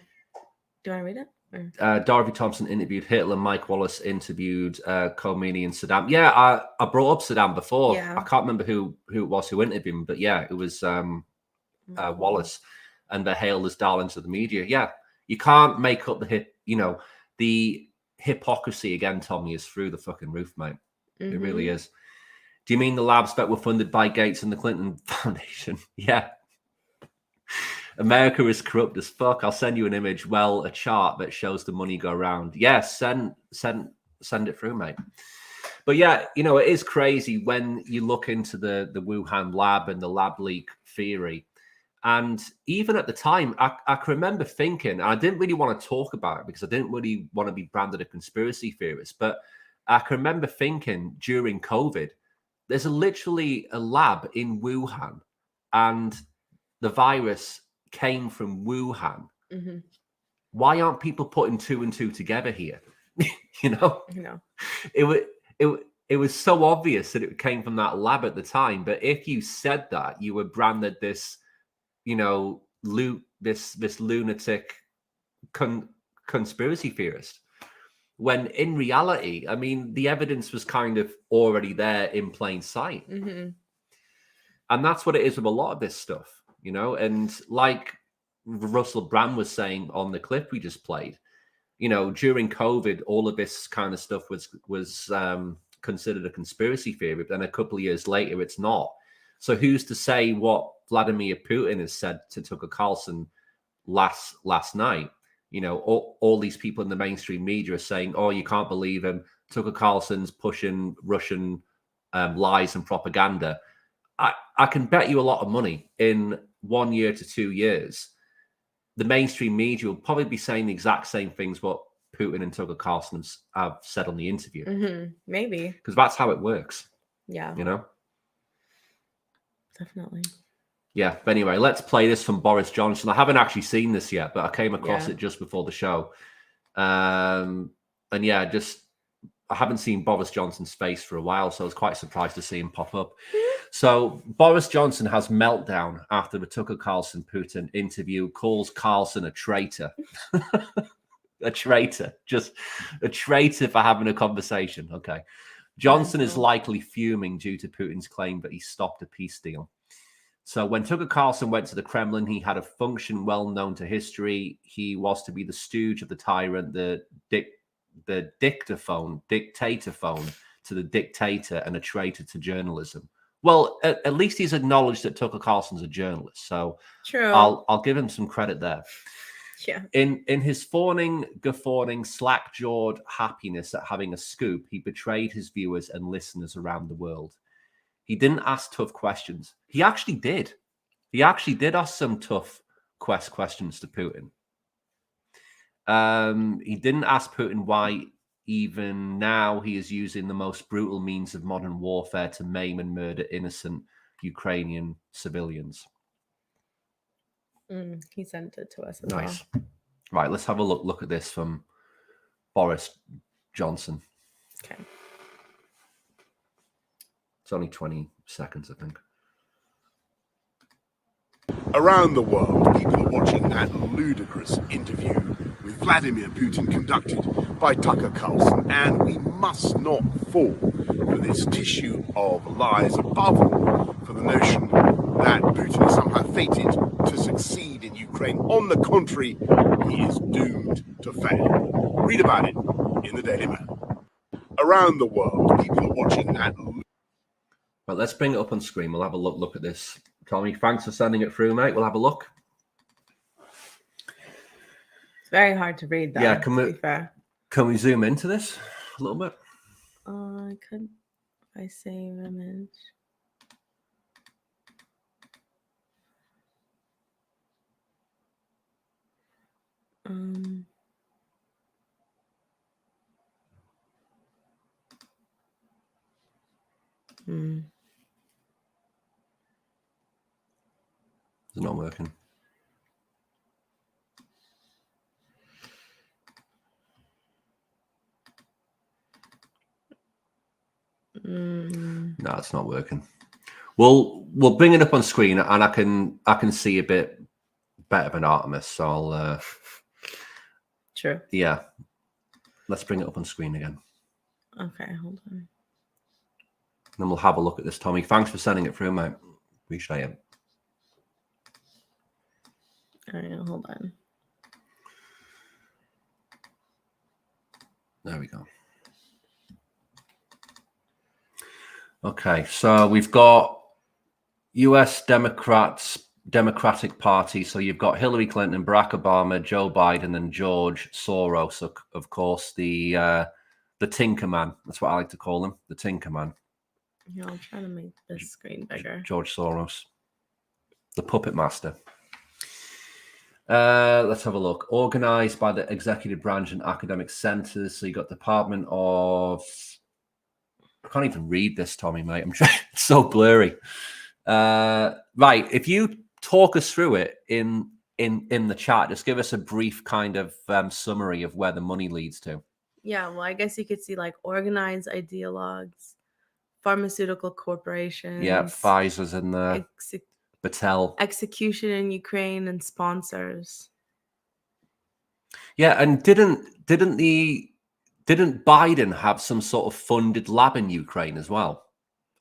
to read it? Dorothy Thompson interviewed Hitler. Mike Wallace interviewed Khomeini and Saddam. Yeah, I brought up Saddam before. Yeah. I can't remember who it was who interviewed him, but yeah, it was Wallace, and they're hailed as darlings of the media. Yeah, you can't make up the hypocrisy again, Tommy, is through the fucking roof, mate. It really is. Do you mean the labs that were funded by Gates and the Clinton Foundation? Yeah. America is corrupt as fuck. I'll send you an image. Well, a chart that shows the money go around. Yes, send it through, mate. But yeah, you know, it is crazy when you look into the Wuhan lab and the lab leak theory. And even at the time, I can remember thinking, and I didn't really want to talk about it because I didn't really want to be branded a conspiracy theorist, but I can remember thinking during COVID, there's literally a lab in Wuhan, and the virus came from Wuhan. Why aren't people putting two and two together here? You know, it was so obvious that it came from that lab at the time. But if you said that, you were branded this, you know, this lunatic conspiracy theorist. When in reality, I mean, the evidence was kind of already there in plain sight. And that's what it is with a lot of this stuff. you know. And like Russell Brand was saying on the clip we just played, you know, during COVID, all of this kind of stuff was considered a conspiracy theory, but then a couple of years later, it's not. So who's to say what Vladimir Putin has said to Tucker Carlson last night? You know, all these people in the mainstream media are saying, oh, you can't believe him. Tucker Carlson's pushing Russian lies and propaganda. I can bet you a lot of money in 1 year to 2 years, the mainstream media will probably be saying the exact same things what Putin and Tucker Carlson have said on the interview. Maybe. Because that's how it works. Yeah. You know? Definitely. Yeah. But anyway, let's play this from Boris Johnson. I haven't actually seen this yet, but I came across it just before the show. And yeah, I haven't seen Boris Johnson's face for a while, so I was quite surprised to see him pop up. So Boris Johnson has meltdown after the Tucker Carlson Putin interview, calls Carlson a traitor. A traitor. Just a traitor for having a conversation. Okay. Johnson is likely fuming due to Putin's claim that he stopped a peace deal. So when Tucker Carlson went to the Kremlin, he had a function well known to history. He was to be the stooge of the tyrant, the dictaphone to the dictator, and a traitor to journalism. Well, at least he's acknowledged that Tucker Carlson's a journalist, so true. I'll give him some credit there. Yeah. In his guffawing, slack-jawed happiness at having a scoop, he betrayed his viewers and listeners around the world. He didn't ask tough questions. He actually did. He actually did ask some tough questions to Putin. He didn't ask Putin why even now he is using the most brutal means of modern warfare to maim and murder innocent Ukrainian civilians. He sent it to us as Nice. well. Right, let's have a look at this from Boris Johnson. Okay. It's only 20 seconds, I think. Around the world, people are watching that ludicrous interview with Vladimir Putin conducted by Tucker Carlson, and we must not fall for this tissue of lies, above all for the notion that Putin is somehow fated to succeed in Ukraine. On the contrary, he is doomed to fail. Read about it in the Daily Mail. Around the world, people are watching that. Well, let's bring it up on screen. We'll have a look at this. Tommy, thanks for sending it through, mate. We'll have a look. It's very hard to read, though. Yeah, can we zoom into this a little bit? I could. If I save image. It's not working. No, it's not working. We'll bring it up on screen, and I can see a bit better than Artemis. So I'll. True. Yeah. Let's bring it up on screen again. Okay, hold on. And then we'll have a look at this, Tommy. Thanks for sending it through, mate. Appreciate it. All right, hold on. There we go. Okay, so we've got US Democratic Party. So you've got Hillary Clinton, Barack Obama, Joe Biden, and George Soros, of course, the Tinker Man. That's what I like to call him, the Tinker Man. Yeah, I'll try to make this screen bigger. George Soros, the puppet master. Let's have a look. Organized by the executive branch and academic centers. So you got Department of. I can't even read this, Tommy, mate. I'm trying. It's so blurry. Right. If you talk us through it in the chat, just give us a brief kind of summary of where the money leads to. Yeah, well, I guess you could see like organized ideologues, pharmaceutical corporations. Yeah, Pfizer's in there. Battelle. Execution in Ukraine and sponsors. Yeah, and didn't Biden have some sort of funded lab in Ukraine as well?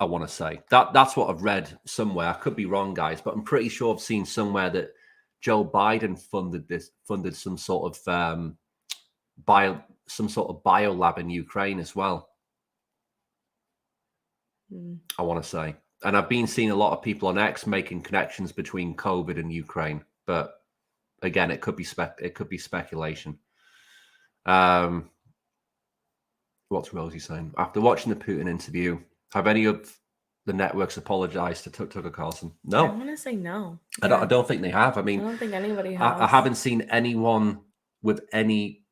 I want to say that's what I've read somewhere. I could be wrong, guys, but I'm pretty sure I've seen somewhere that Joe Biden funded some sort of bio lab in Ukraine as well. I want to say, and I've been seeing a lot of people on X making connections between COVID and Ukraine, but again, it could be speculation. What's Rosie saying? After watching the Putin interview, have any of the networks apologized to Tucker Carlson? No. I want to say no. I don't think they have. I mean, I don't think anybody has. I haven't seen anyone with any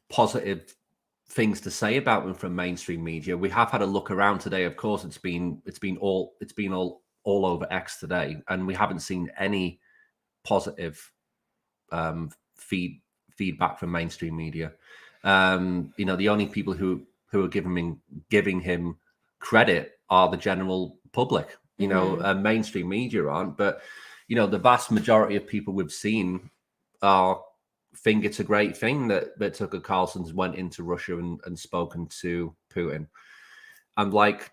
positive things to say about them from mainstream media. We have had a look around today. Of course, it's been all over X today, and we haven't seen any positive feedback from mainstream media. The only people who are giving him credit are the general public. Mainstream media aren't, but the vast majority of people we've seen think it's a great thing that Tucker Carlson's went into Russia and spoken to Putin. And like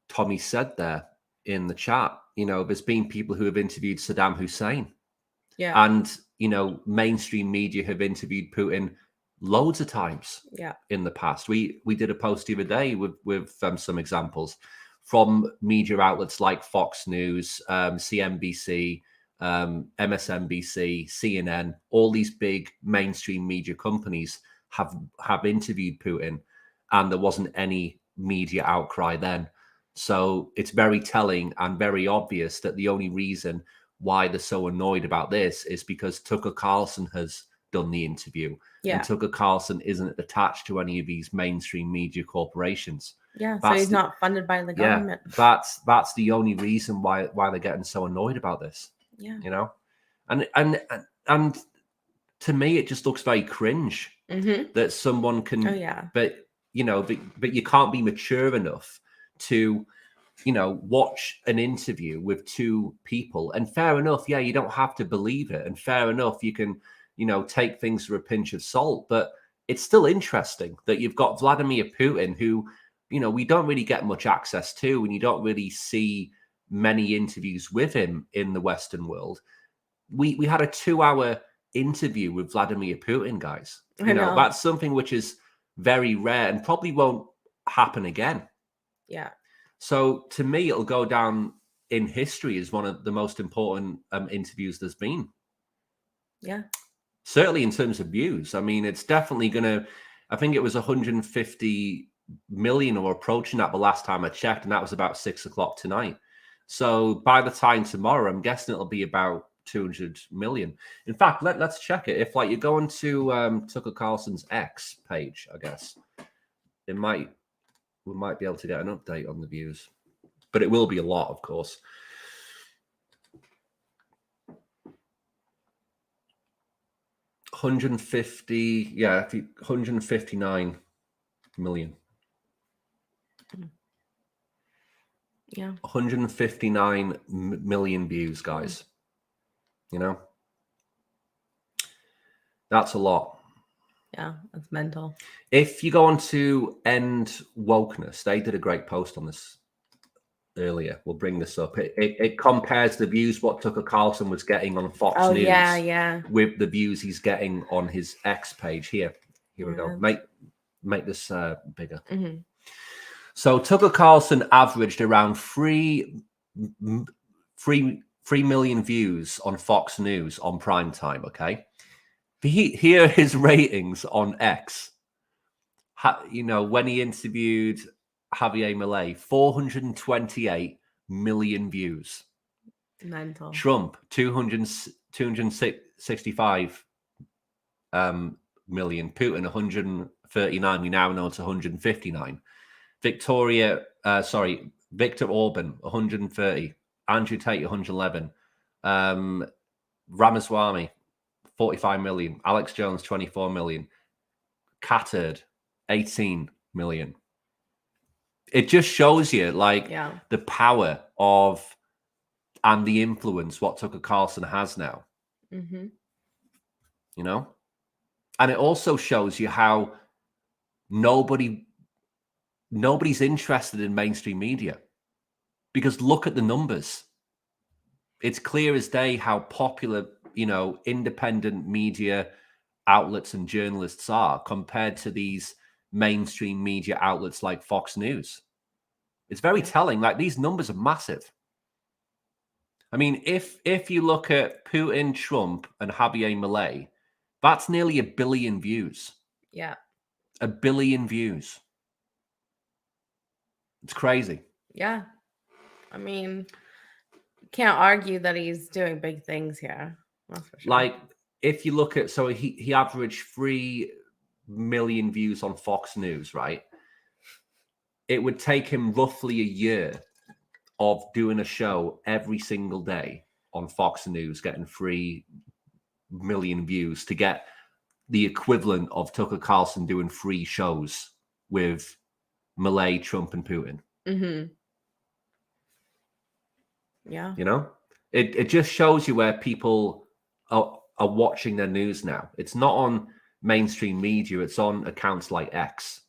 Tommy said there in the chat, there's been people who have interviewed Saddam Hussein. Yeah. And, mainstream media have interviewed Putin loads of times in the past. We did a post the other day with some examples from media outlets like Fox News, CNBC, MSNBC, CNN. All these big mainstream media companies have interviewed Putin, and there wasn't any media outcry then. So it's very telling and very obvious that the only reason why they're so annoyed about this is because Tucker Carlson has done the interview. Yeah. And Tucker Carlson isn't attached to any of these mainstream media corporations. Yeah, so he's not funded by the government. Yeah, that's the only reason why they're getting so annoyed about this. Yeah. And to me, it just looks very cringe that someone can. Oh yeah. But you can't be mature enough to, watch an interview with two people. And fair enough, yeah, you don't have to believe it. And fair enough, you can, take things with a pinch of salt. But it's still interesting that you've got Vladimir Putin, who, we don't really get much access to, and you don't really see many interviews with him in the Western world. We had a 2-hour interview with Vladimir Putin, guys. I know. That's something which is very rare and probably won't happen again. Yeah. So to me, it'll go down in history as one of the most important interviews there's been. Yeah. Certainly in terms of views. I mean, it's definitely going to, I think it was 150 million or approaching that the last time I checked, and that was about 6 o'clock tonight. So by the time tomorrow, I'm guessing it'll be about 200 million. In fact, let's check it. If you're going to Tucker Carlson's X page, I guess we might be able to get an update on the views, but it will be a lot, of course. Yeah, 159 million. Yeah. 159 million views, guys. That's a lot. Yeah, that's mental. If you go on to End Wokeness, they did a great post on this earlier. We'll bring this up. It compares the views what Tucker Carlson was getting on Fox News with the views he's getting on his X page. Here we go. Make this bigger. Mm-hmm. So Tucker Carlson averaged around 3 million views on Fox News on prime time, okay? Here are his ratings on X. When he interviewed Javier Milei, 428 million views. Mental. Trump, 265 million. Putin, 139. We now know it's 159. Victor Orban, 130. Andrew Tate, 111. Ramaswamy, 45 million. Alex Jones, 24 million. Catard, 18 million. It just shows you the power of and the influence what Tucker Carlson has now. Mm-hmm. And it also shows you how nobody's interested in mainstream media. Because look at the numbers. It's clear as day how popular, independent media outlets and journalists are compared to these mainstream media outlets like Fox News. It's very telling. Like, these numbers are massive. I mean, if you look at Putin, Trump, and Javier Milei, that's nearly 1 billion views. Yeah. 1 billion views. It's crazy. Yeah. I mean, can't argue that he's doing big things here. That's for sure. Like, if you look at, so he averaged 3 million views on Fox News, right? It would take him roughly a year of doing a show every single day on Fox News, getting 3 million views to get the equivalent of Tucker Carlson doing 3 shows with Milei, Trump, and Putin. Mm-hmm. Yeah. It just shows you where people are watching their news now. It's not on mainstream media. It's on accounts like X,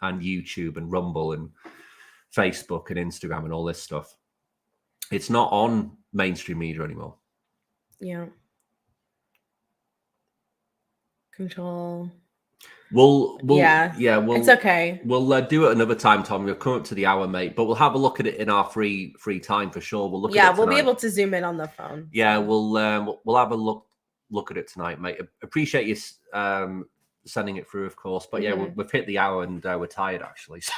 and YouTube and Rumble and Facebook and Instagram and all this stuff. It's not on mainstream media anymore. Yeah. Control. It's okay. We'll do it another time, Tom. We're coming up to the hour, mate. But we'll have a look at it in our free time for sure. We'll look at it tonight. We'll be able to zoom in on the phone. Yeah, we'll have a look at it tonight, mate. Appreciate you sending it through, of course. But we've hit the hour and we're tired actually. So.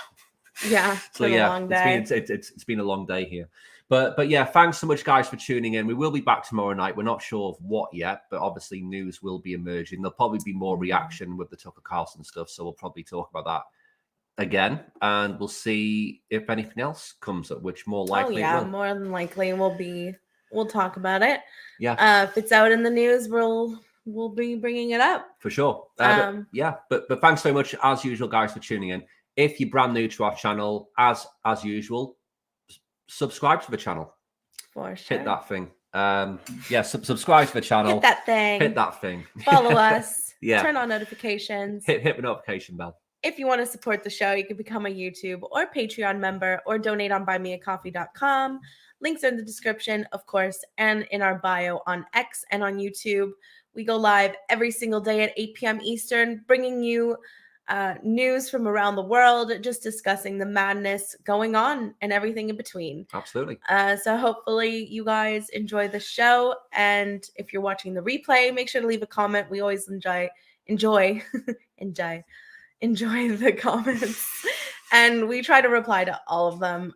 Yeah. So yeah, long day. It's been a long day here. But yeah, thanks so much, guys, for tuning in. We will be back tomorrow night. We're not sure of what yet, but obviously news will be emerging. There'll probably be more reaction with the Tucker Carlson stuff, so we'll probably talk about that again, and we'll see if anything else comes up, which more likely. Oh yeah, more than likely we'll talk about it. Yeah. If it's out in the news, we'll be bringing it up for sure. But thanks so much as usual, guys, for tuning in. If you're brand new to our channel, as usual, subscribe to the channel. For sure. Hit that thing. Subscribe to the channel. Hit that thing. Hit that thing. Follow us. Yeah. Turn on notifications. Hit the notification bell. If you want to support the show, you can become a YouTube or Patreon member or donate on buymeacoffee.com. Links are in the description, of course, and in our bio on X and on YouTube. We go live every single day at 8 p.m. Eastern, bringing you news from around the world, just discussing the madness going on and everything in between. Absolutely. So hopefully you guys enjoy the show. And if you're watching the replay, make sure to leave a comment. We always enjoy the comments. And we try to reply to all of them.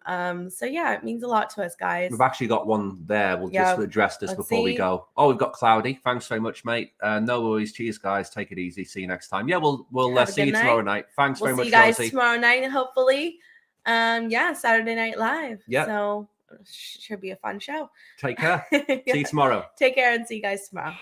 So yeah, it means a lot to us, guys. We've actually got one there. We'll just address this before we go. Oh, we've got Cloudy. Thanks very much, mate. No worries. Cheers, guys. Take it easy. See you next time. Yeah, we'll see you tomorrow night. Thanks very much, see you guys Rosie. tomorrow night, and hopefully, Saturday Night Live. Yeah. So should be a fun show. Take care. See you tomorrow. Take care and see you guys tomorrow.